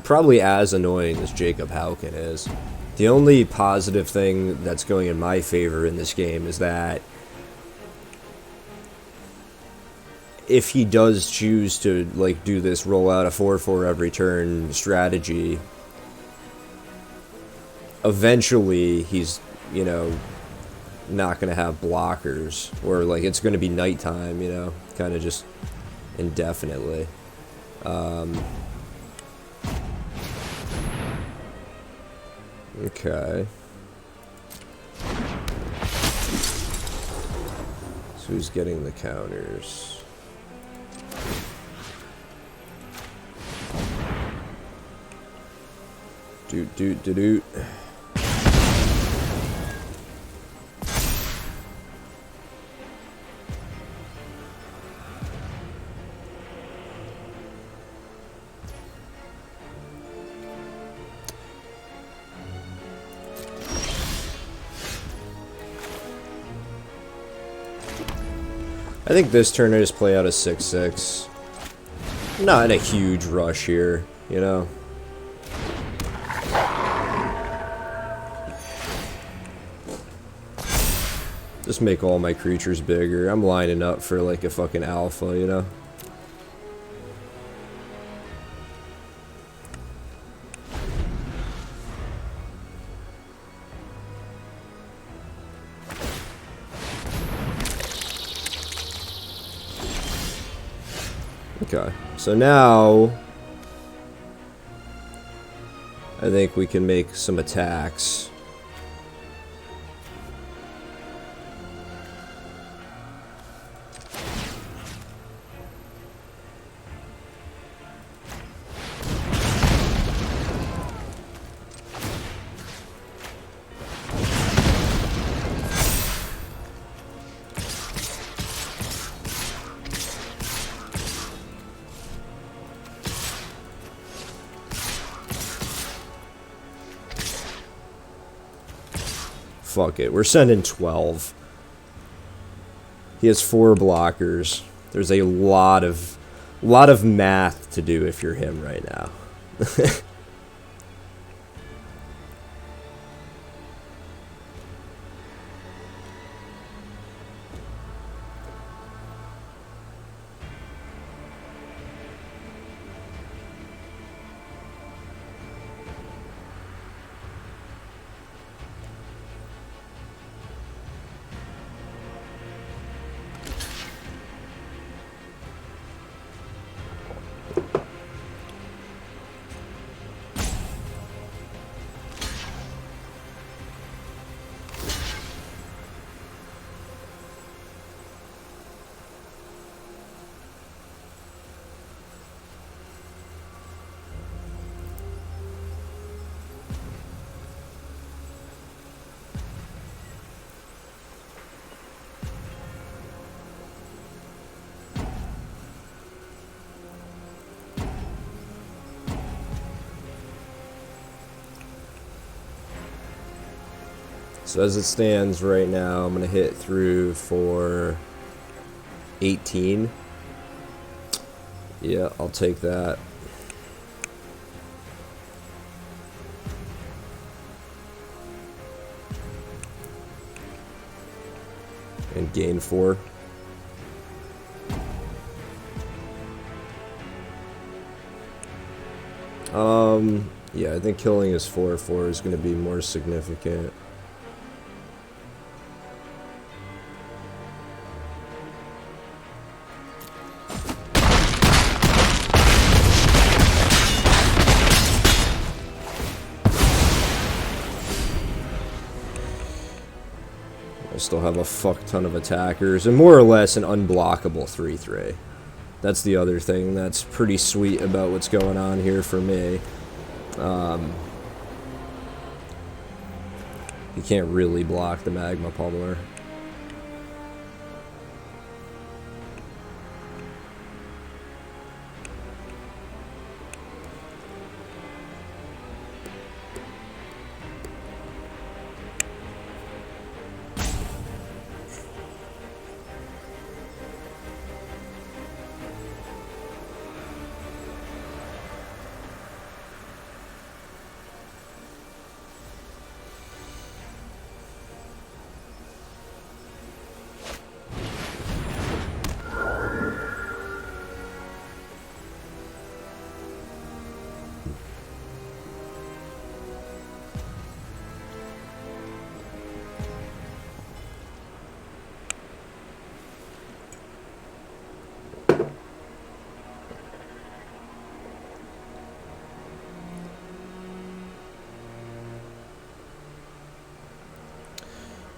probably as annoying as Jacob Hauken is. The only positive thing that's going in my favor in this game is that if he does choose to, like, do this roll out a 4/4 every turn strategy, eventually he's, you know, not going to have blockers, or, like, it's going to be nighttime, you know, kind of just indefinitely. Okay. So who's getting the counters? Doot doot doot doot. I think this turn I just play out a 6/6. Not in a huge rush here, you know. Just make all my creatures bigger. I'm lining up for like a fucking alpha, you know. Okay, so now I think we can make some attacks. Fuck it. We're sending 12. He has 4 blockers. There's a lot of math to do if you're him right now. So as it stands right now, I'm going to hit through for 18. Yeah, I'll take that. And gain 4. Yeah, I think killing his 4/4 is going to be more significant. I still have a fuck ton of attackers, and more or less an unblockable 3/3. That's the other thing that's pretty sweet about what's going on here for me. You can't really block the Magma Pummeler.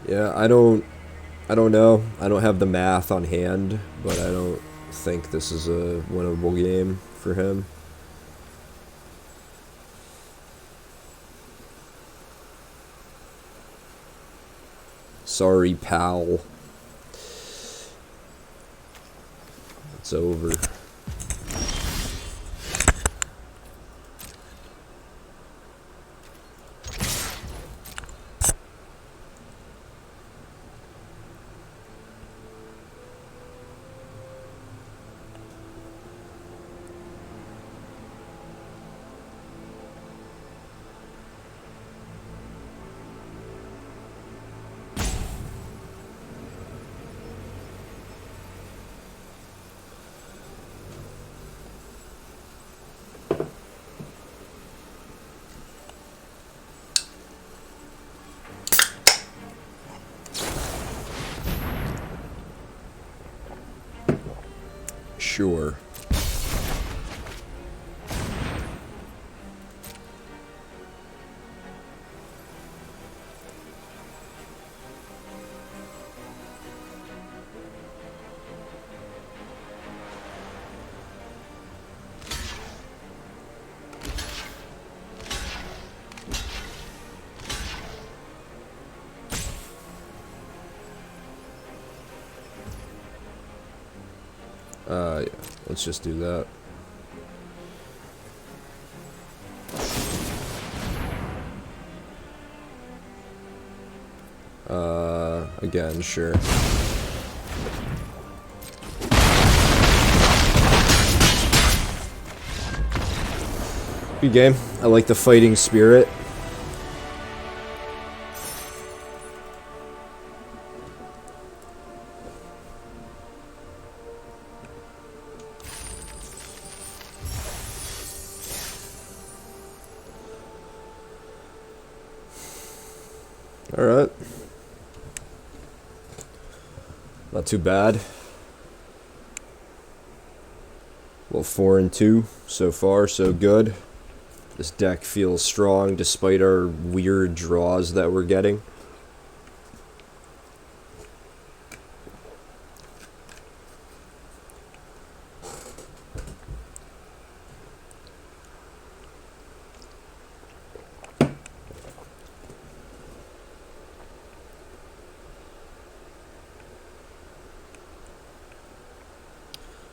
Yeah, I don't know. I don't have the math on hand, but I don't think this is a winnable game for him. Sorry, pal. It's over. Sure. Yeah, let's just do that. again, sure. Good game. I like the fighting spirit. Alright. Not too bad. Well, 4-2 so far, so good. This deck feels strong despite our weird draws that we're getting.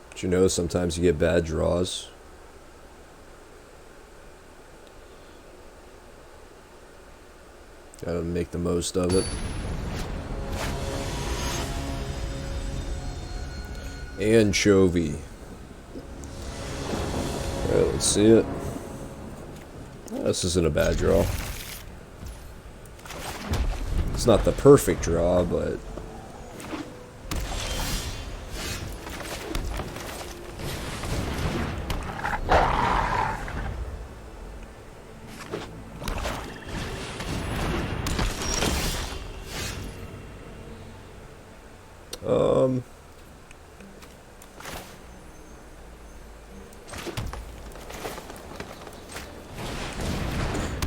But you know, sometimes you get bad draws. Gotta make the most of it. Anchovy. Alright, let's see it. This isn't a bad draw. It's not the perfect draw, but...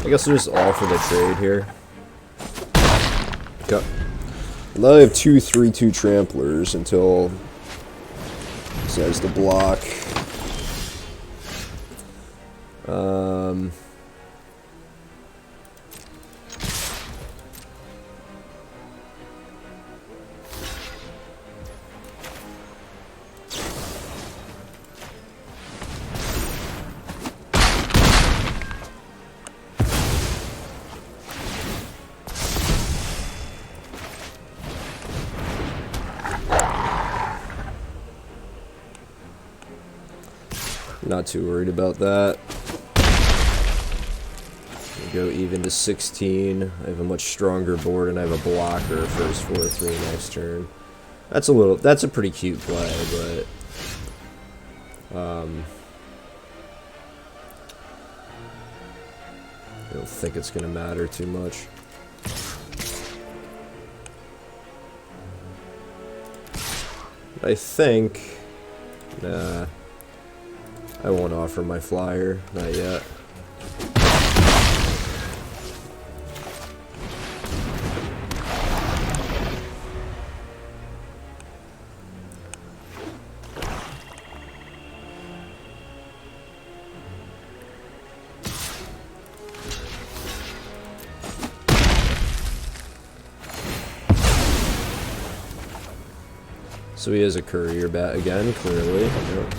I guess we'll just offer the trade here. Okay. Now I have 2 3/2 tramplers until decides to block. Not too worried about that. We go even to 16. I have a much stronger board, and I have a blocker first 4/3 next turn. That's a pretty cute play, but I don't think it's gonna matter too much. I think, nah. I won't offer my flyer, not yet. So he has a courier bat again, clearly. Yep.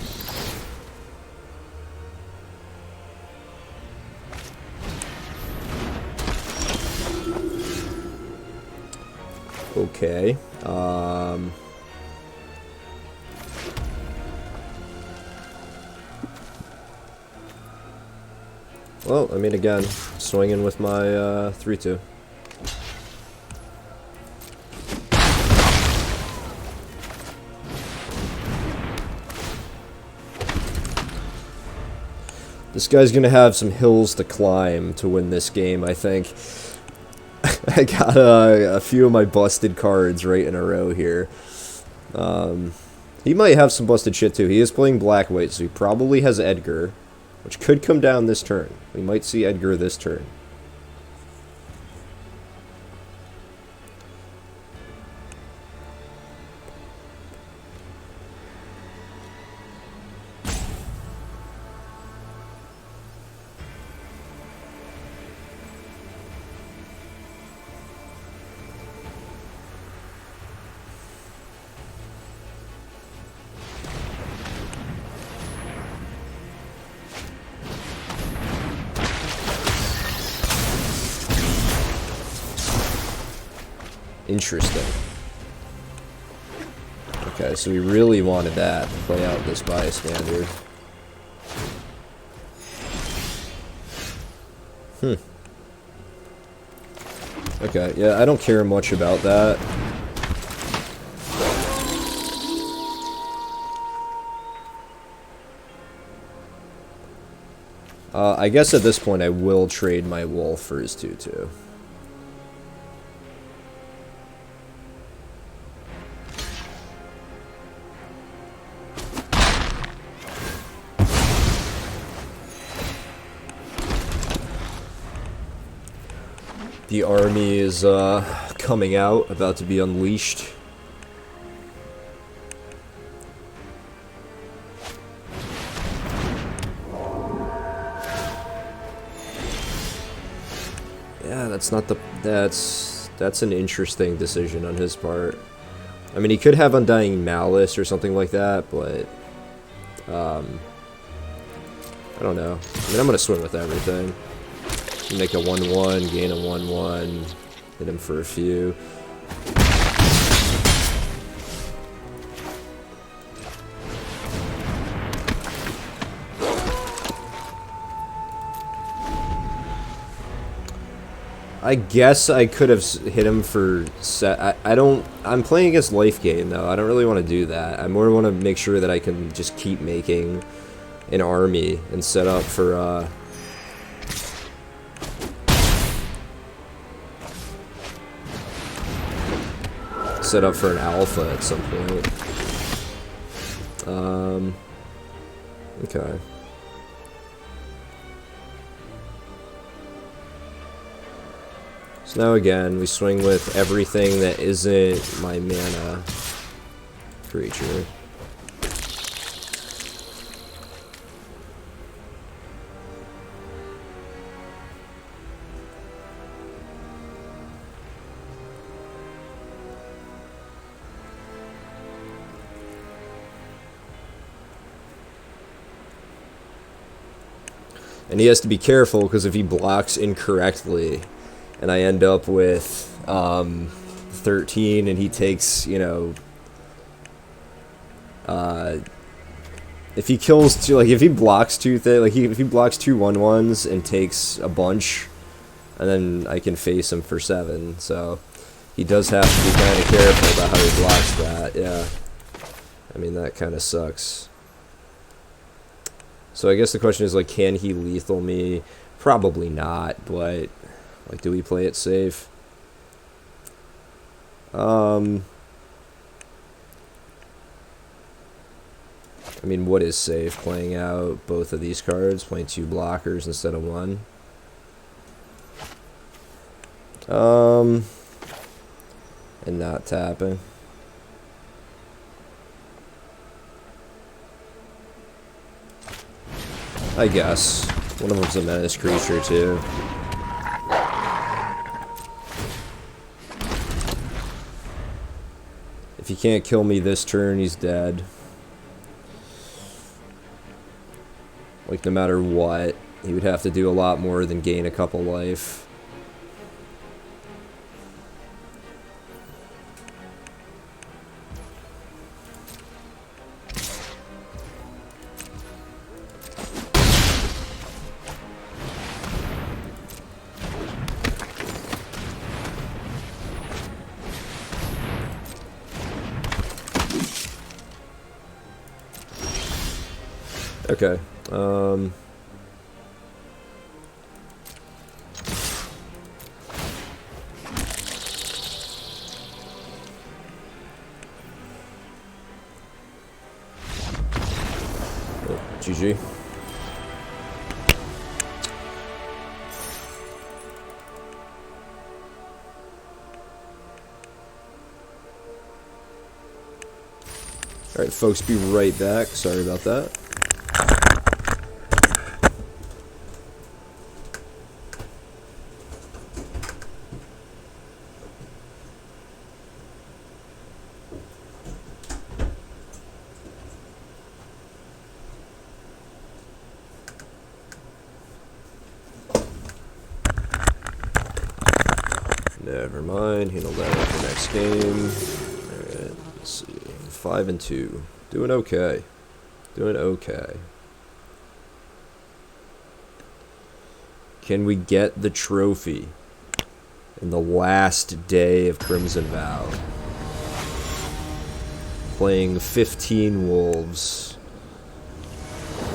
Okay. Well, I mean, again, swinging with my 3/2. This guy's gonna have some hills to climb to win this game, I think. I got a few of my busted cards right in a row here. He might have some busted shit too. He is playing black-white, so he probably has Edgar, which could come down this turn. We might see Edgar this turn. Interesting. Okay, so we really wanted that to play out this bystander. Okay, yeah, I don't care much about that. I guess at this point I will trade my wolf for his 2/2. The army is coming out, about to be unleashed. Yeah, that's not the... That's an interesting decision on his part. I mean, he could have Undying Malice or something like that, but... I don't know. I mean, I'm gonna swing with everything. Make a 1/1, gain a 1/1, hit him for a few. I guess I could have hit him for set. I don't. I'm playing against life gain though. I don't really want to do that. I more want to make sure that I can just keep making an army and set up for. Set up for an alpha at some point. Okay. So now again, we swing with everything that isn't my mana creature. And he has to be careful, because if he blocks incorrectly, and I end up with 13, and he takes, you know, if he kills two, like if he blocks two if he blocks 2 1/1s and takes a bunch, and then I can face him for 7. So he does have to be kind of careful about how he blocks that. Yeah, I mean that kind of sucks. So I guess the question is, like, can he lethal me? Probably not, but, like, do we play it safe? I mean, what is safe? Playing out both of these cards, playing 2 blockers instead of 1. And not tapping. I guess. One of them's a menace creature, too. If he can't kill me this turn, he's dead. Like, no matter what, he would have to do a lot more than gain a couple life. Okay, GG. Alright, folks, be right back. Sorry about that. Never mind, handle that at the next game. Alright, let's see. 5-2. Doing okay. Doing okay. Can we get the trophy in the last day of Crimson Vow? Playing 15 wolves.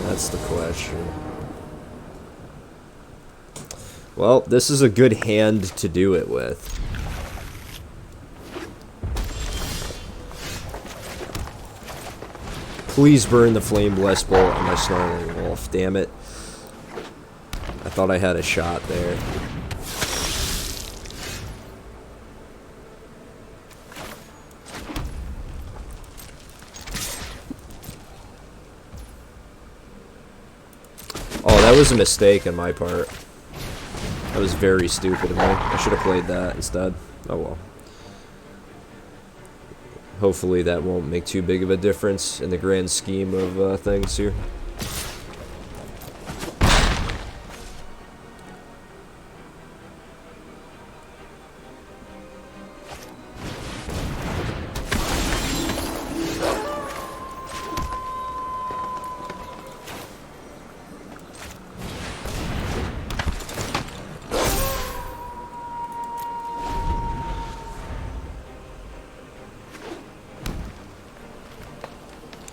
That's the question. Well, this is a good hand to do it with. Please burn the Flame Blessed Bolt on my Snarling Wolf. Damn it. I thought I had a shot there. Oh, that was a mistake on my part. That was very stupid of me. I should have played that instead. Oh well. Hopefully that won't make too big of a difference in the grand scheme of things here.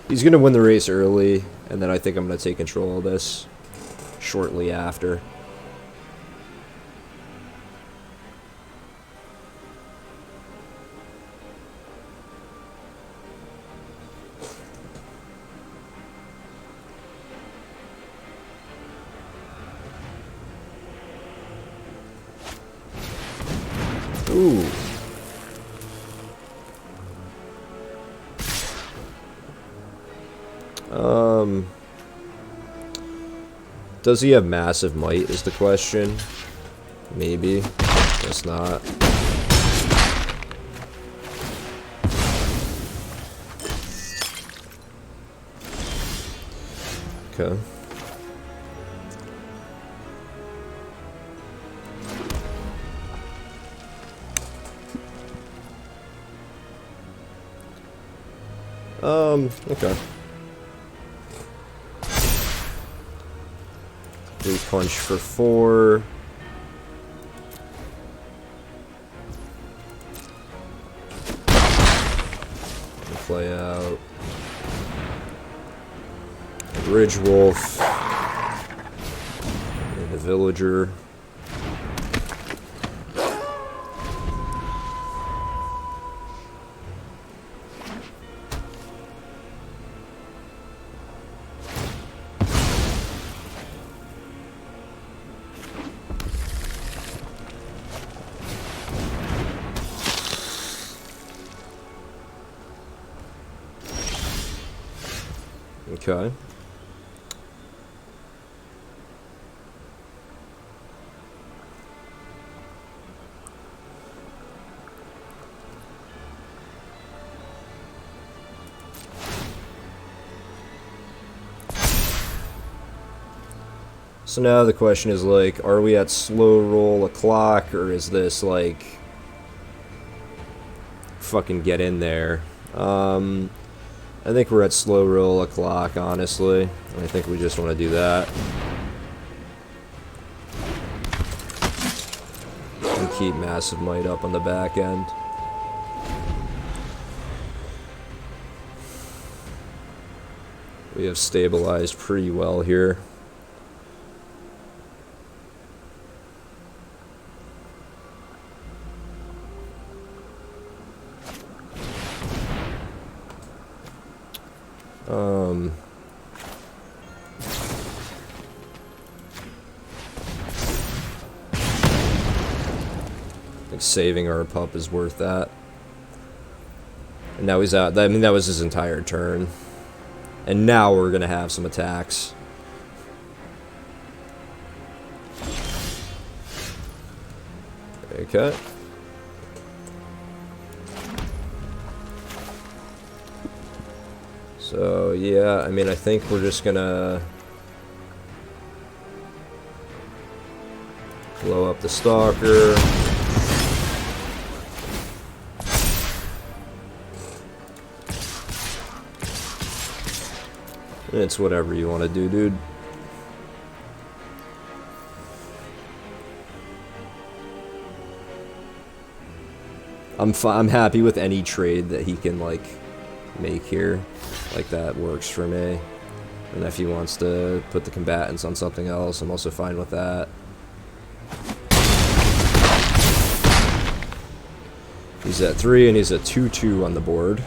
He's going to win the race early, and then I think I'm going to take control of this shortly after. Ooh. Does he have massive might is the question. Maybe. Guess not. Okay. Okay. Blue punch for 4. Play out. Ridge Wolf. And the Villager. Okay. So now the question is, like, are we at slow roll o'clock, or is this like fucking get in there? I think we're at slow roll o'clock, honestly. I think we just want to do that. And keep Massive Might up on the back end. We have stabilized pretty well here. I think saving our pup is worth that. And now he's out. I mean, that was his entire turn. And now we're gonna have some attacks. Okay. So, yeah, I mean, I think we're just gonna blow up the Stalker. It's whatever you want to do, dude. I'm happy with any trade that he can, like, make here. Like, that works for me. And if he wants to put the combatants on something else, I'm also fine with that. He's at 3, and he's at 2-2 on the board.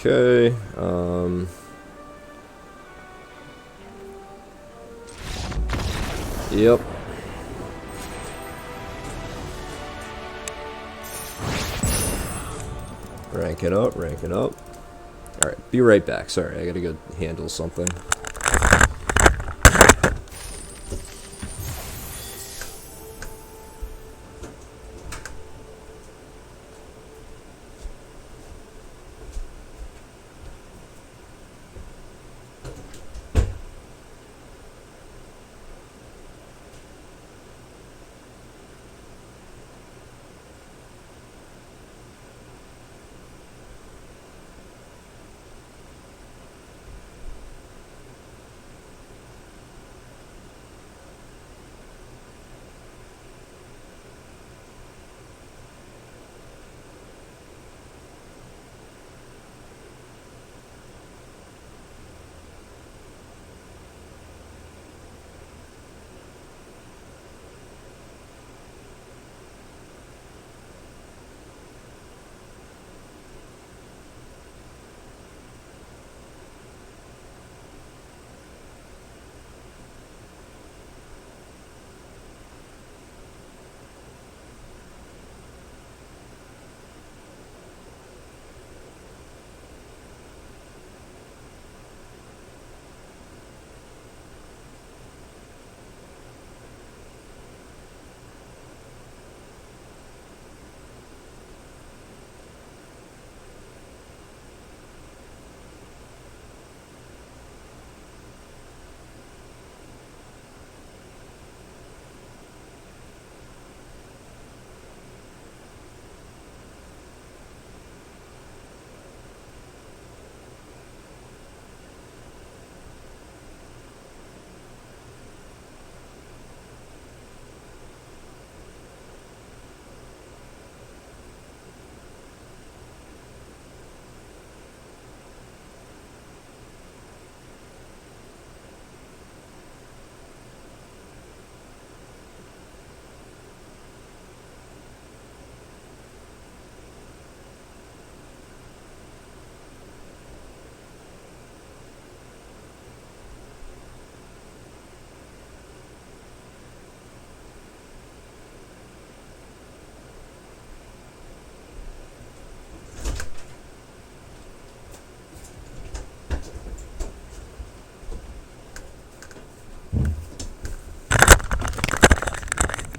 Okay, yep. Ranking up, ranking up. Alright, be right back. Sorry, I gotta go handle something.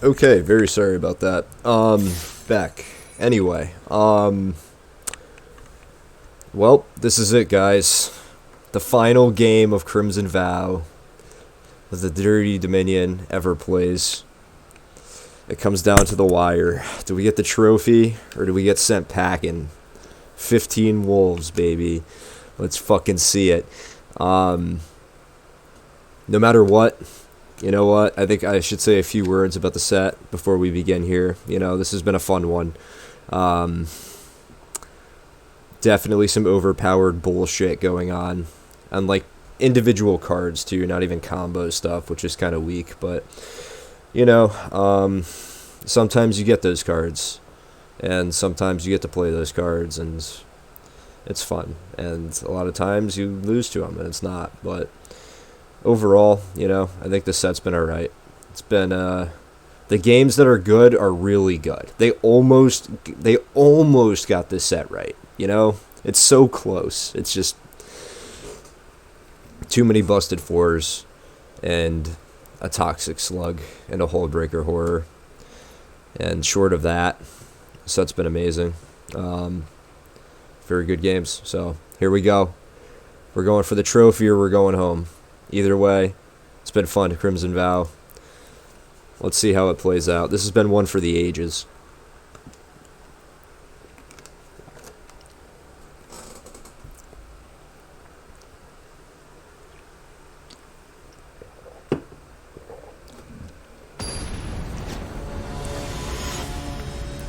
Okay, very sorry about that. Back. Anyway, well, this is it, guys. The final game of Crimson Vow that the Dirty Dominion ever plays. It comes down to the wire. Do we get the trophy, or do we get sent packing? 15 wolves, baby. Let's fucking see it. No matter what, you know what? I think I should say a few words about the set before we begin here. You know, this has been a fun one. Definitely some overpowered bullshit going on. And, like, individual cards, too, not even combo stuff, which is kind of weak. But, you know, sometimes you get those cards. And sometimes you get to play those cards, and it's fun. And a lot of times you lose to them, and it's not. But overall, you know, I think the set's been alright. It's been, the games that are good are really good. They almost got this set right, you know? It's so close. It's just too many busted fours, and a Toxic Slug and a Hullbreaker Horror. And short of that, so that's been amazing. Very good games. So here we go. We're going for the trophy or we're going home. Either way, it's been fun, Crimson Vow. Let's see how it plays out. This has been one for the ages.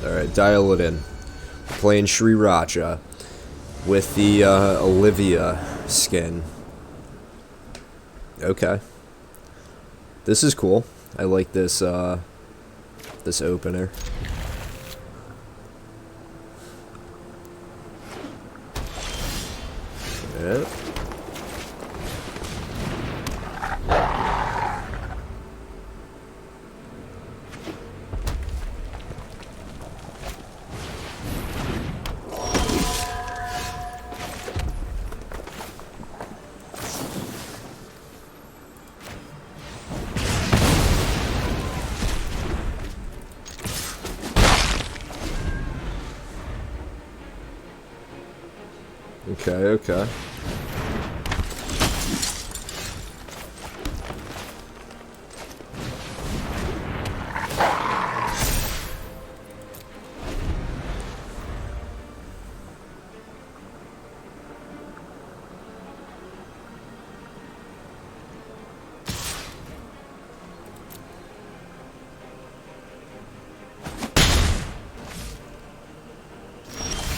Alright, dial it in. Playing Sriracha with the Olivia skin. Okay. This is cool. I like this this opener. Yeah. Okay.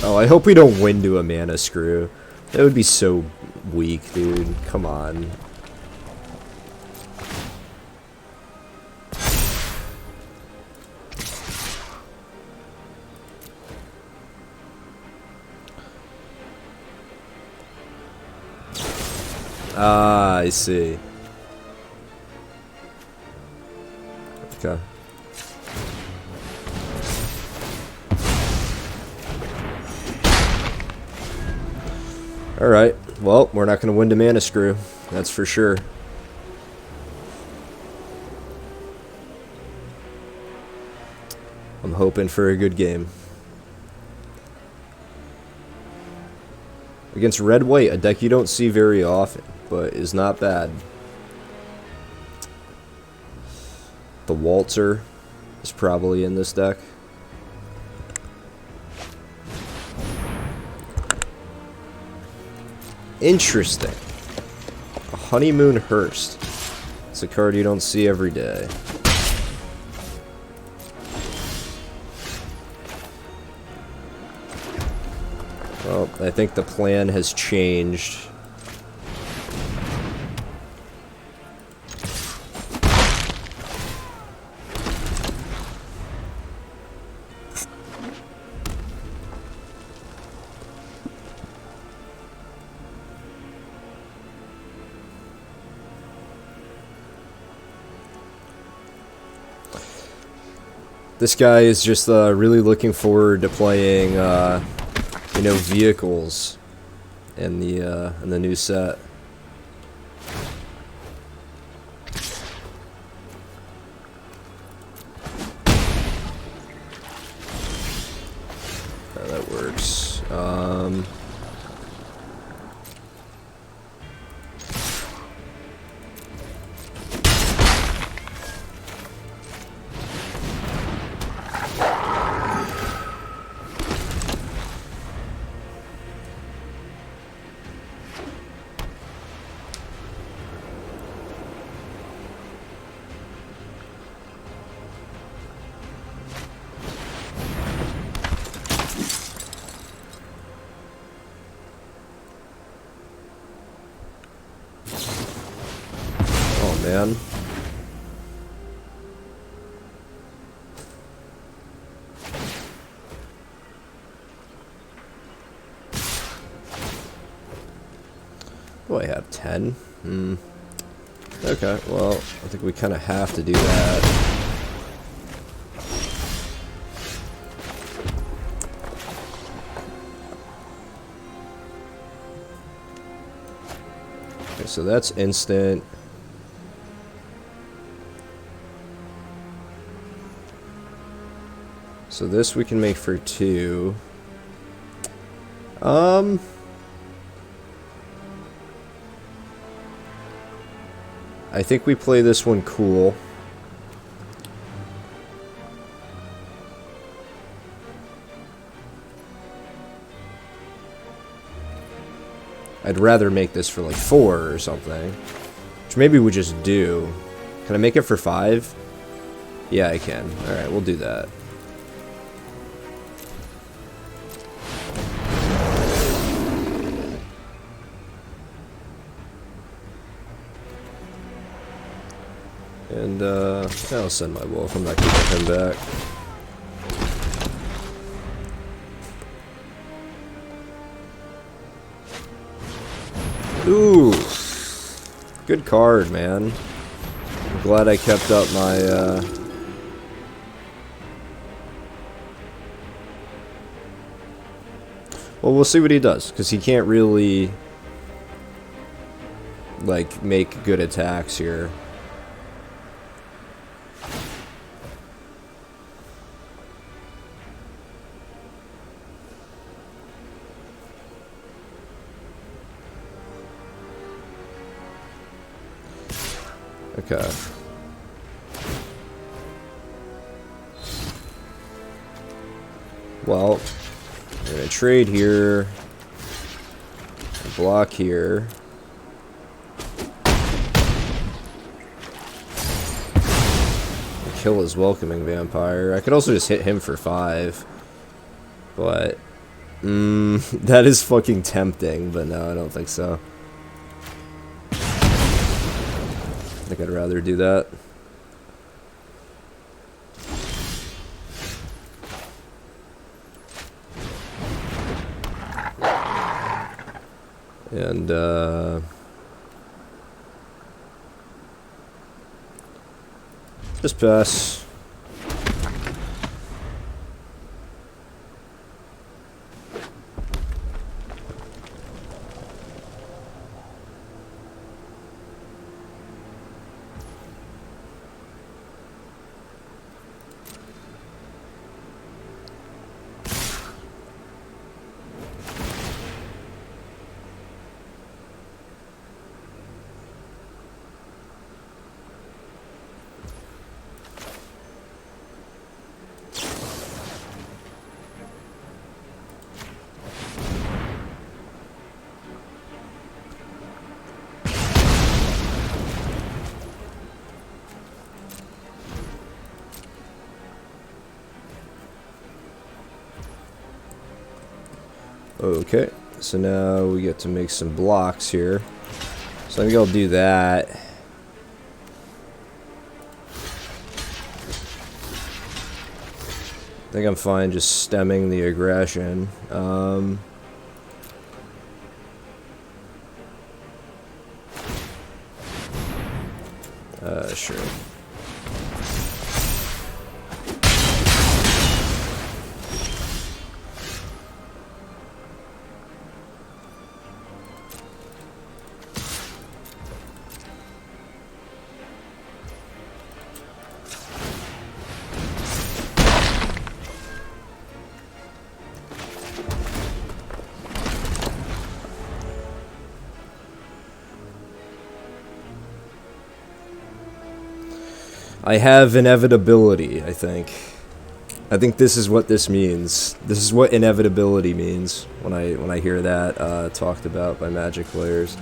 Oh, I hope we don't win to a mana screw. That would be so weak, dude. Come on. Ah, I see. Okay. Alright, well, we're not going to win to Mana Screw, that's for sure. I'm hoping for a good game. Against Red-White, a deck you don't see very often, but is not bad. The Waltzer is probably in this deck. Interesting. A Honeymoon Hearst. It's a card you don't see every day. Well, I think the plan has changed. This guy is just really looking forward to playing, you know, vehicles in the new set. That works. Man. What do I have? 10? Okay, well, I think we kind of have to do that. Okay, so that's instant. So this we can make for 2. I think we play this one cool. I'd rather make this for like 4 or something. Which maybe we just do. Can I make it for 5? Yeah, I can. Alright, we'll do that. And, I'll send my wolf. I'm not keeping him back. Ooh! Good card, man. I'm glad I kept up my, Well, we'll see what he does, because he can't really, like, make good attacks here. Okay. Well, I'm gonna trade here, block here. Kill his welcoming vampire. I could also just hit him for 5, but that is fucking tempting. But no, I don't think so. I think I'd rather do that. And, just pass. Okay, so now we get to make some blocks here. So I think I'll do that. I think I'm fine just stemming the aggression. Sure. I have inevitability, I think. I think this is what this means. This is what inevitability means when I hear that talked about by Magic players.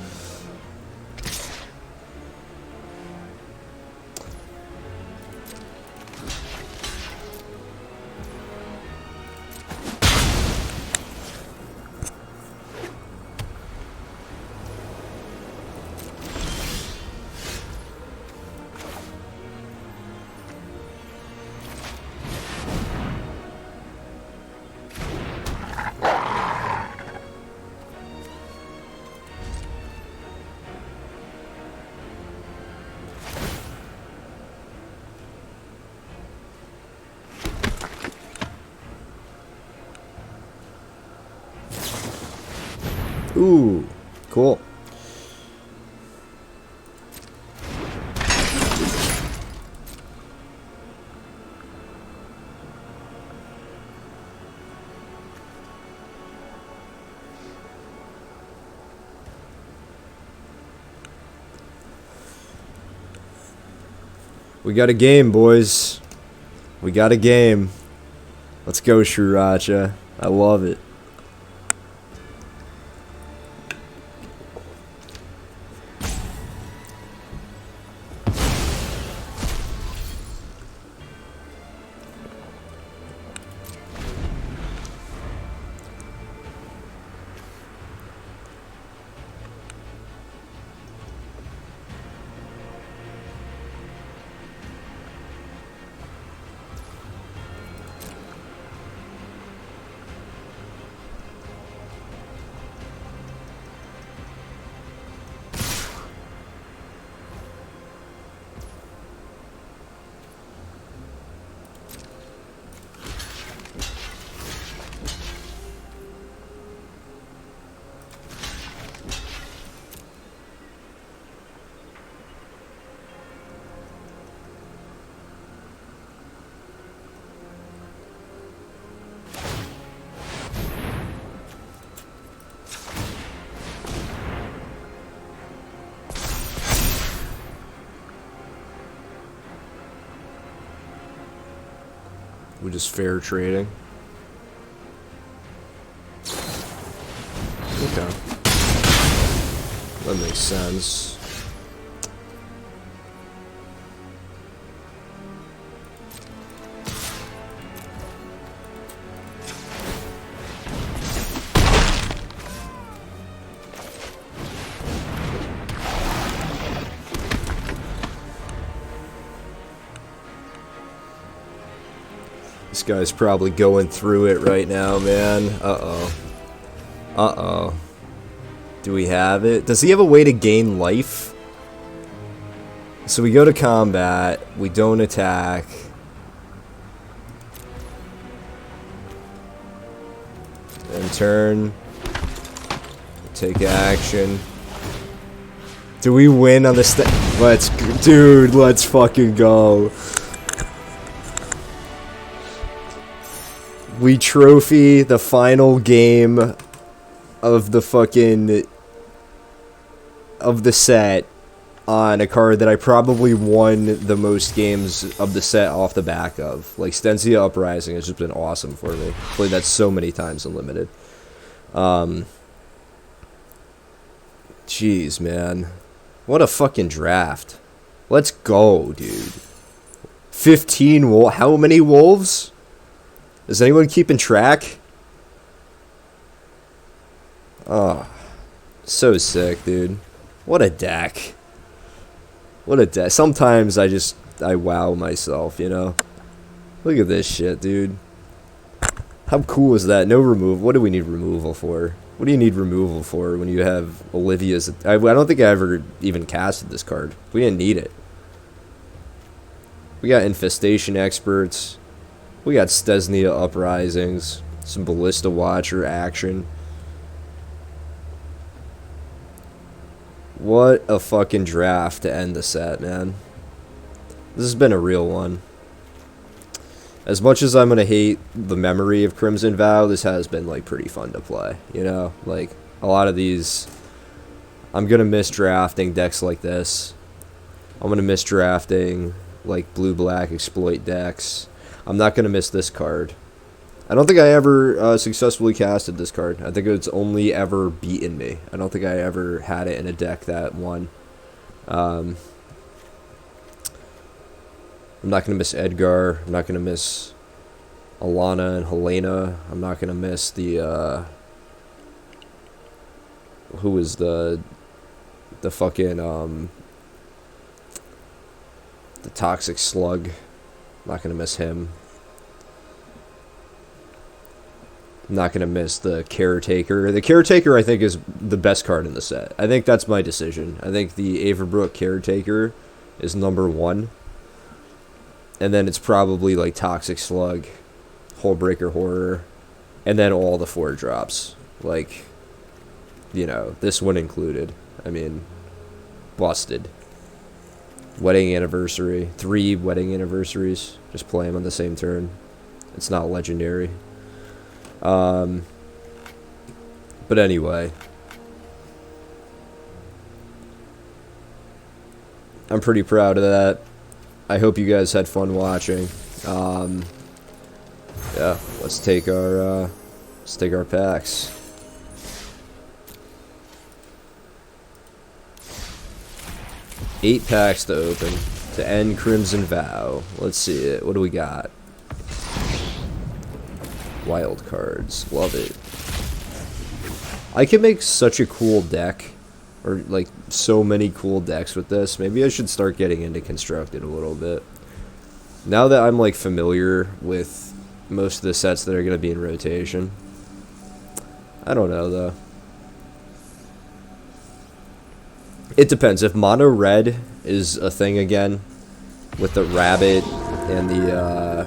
Ooh, cool. We got a game, boys. We got a game. Let's go, Sriracha. I love it. We just fair trading. Okay. That makes sense. This guy's probably going through it right now, man. Uh-oh. Uh-oh. Do we have it? Does he have a way to gain life? So we go to combat. We don't attack. End turn. Take action. Do we win on this? Dude, let's fucking go. We trophy the final game of the fucking of the set on a card that I probably won the most games of the set off the back of. Like, Stensia Uprising has just been awesome for me. Played that so many times in Limited. Jeez, man. What a fucking draft. Let's go, dude. 15 wolves. How many wolves? Is anyone keeping track? Oh, so sick, dude. What a deck. What a deck. Sometimes I wow myself, you know? Look at this shit, dude. How cool is that? No removal. What do we need removal for? What do you need removal for when you have Olivia's... I don't think I ever even casted this card. We didn't need it. We got Infestation Experts. We got Stesnia Uprisings, some Ballista Watcher action. What a fucking draft to end the set, man. This has been a real one. As much as I'm gonna hate the memory of Crimson Vow, this has been, like, pretty fun to play, you know? Like, a lot of these... I'm gonna miss drafting decks like this. I'm gonna miss drafting, like, blue-black exploit decks. I'm not going to miss this card. I don't think I ever successfully casted this card. I think it's only ever beaten me. I don't think I ever had it in a deck that won. I'm not going to miss Edgar. I'm not going to miss Alana and Helena. I'm not going to miss the... who is the fucking... the Toxic Slug. I'm not going to miss him. I'm not going to miss the Caretaker. The Caretaker, I think, is the best card in the set. I think that's my decision. I think the Averbrook Caretaker is #1. And then it's probably, like, Toxic Slug, Hullbreaker Horror, and then all the 4-drops. Like, you know, this one included. I mean, busted. Wedding Anniversary. 3 Wedding Anniversaries. Just play them on the same turn. It's not legendary. But anyway. I'm pretty proud of that. I hope you guys had fun watching. Yeah, let's take our packs. Eight packs to open to end Crimson Vow. Let's see it. What do we got? Wild cards. Love it. I can make such a cool deck, or like so many cool decks with this. Maybe I should start getting into Constructed a little bit. Now that I'm like familiar with most of the sets that are going to be in rotation. I don't know though. It depends. If mono red is a thing again, with the rabbit and the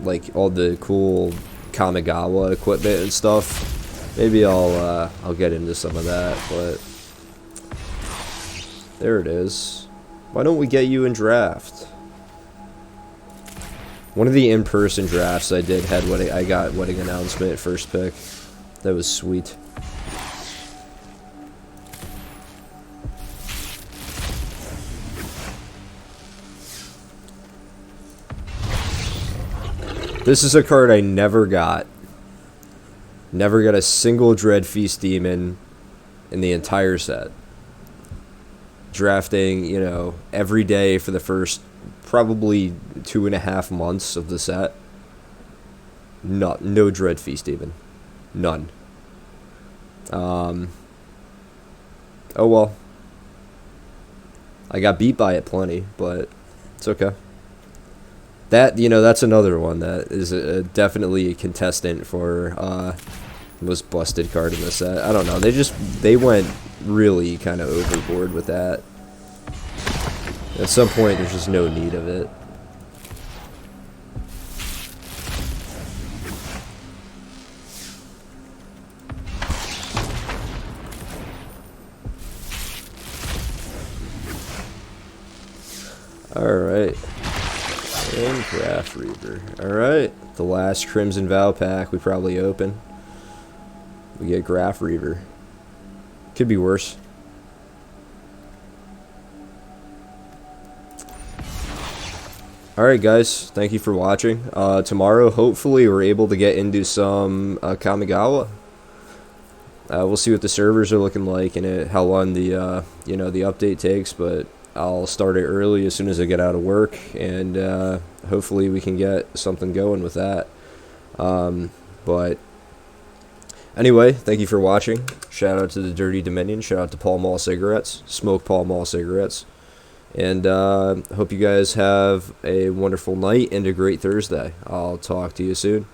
like all the cool Kamigawa equipment and stuff, maybe I'll get into some of that. But there it is. Why don't we get you in draft? One of the in-person drafts I did had wedding. I got wedding announcement first pick. That was sweet. This is a card I never got. Never got a single Dread Feast Demon in the entire set. Drafting, you know, every day for the first probably 2.5 months of the set. No Dread Feast Demon. None. Oh well. I got beat by it plenty, but it's okay. That, you know, that's another one that is definitely a contestant for most busted card in the set. I don't know. They went really kind of overboard with that. At some point, there's just no need of it. Alright. And Graph Reaver. Alright. The last Crimson Vow pack we probably open. We get Graph Reaver. Could be worse. Alright guys, thank you for watching. Tomorrow, hopefully, we're able to get into some Kamigawa. We'll see what the servers are looking like and how long the you know, the update takes, but I'll start it early as soon as I get out of work, and hopefully we can get something going with that. But anyway, thank you for watching. Shout out to the Dirty Dominion. Shout out to Pall Mall Cigarettes. Smoke Pall Mall Cigarettes. And hope you guys have a wonderful night and a great Thursday. I'll talk to you soon.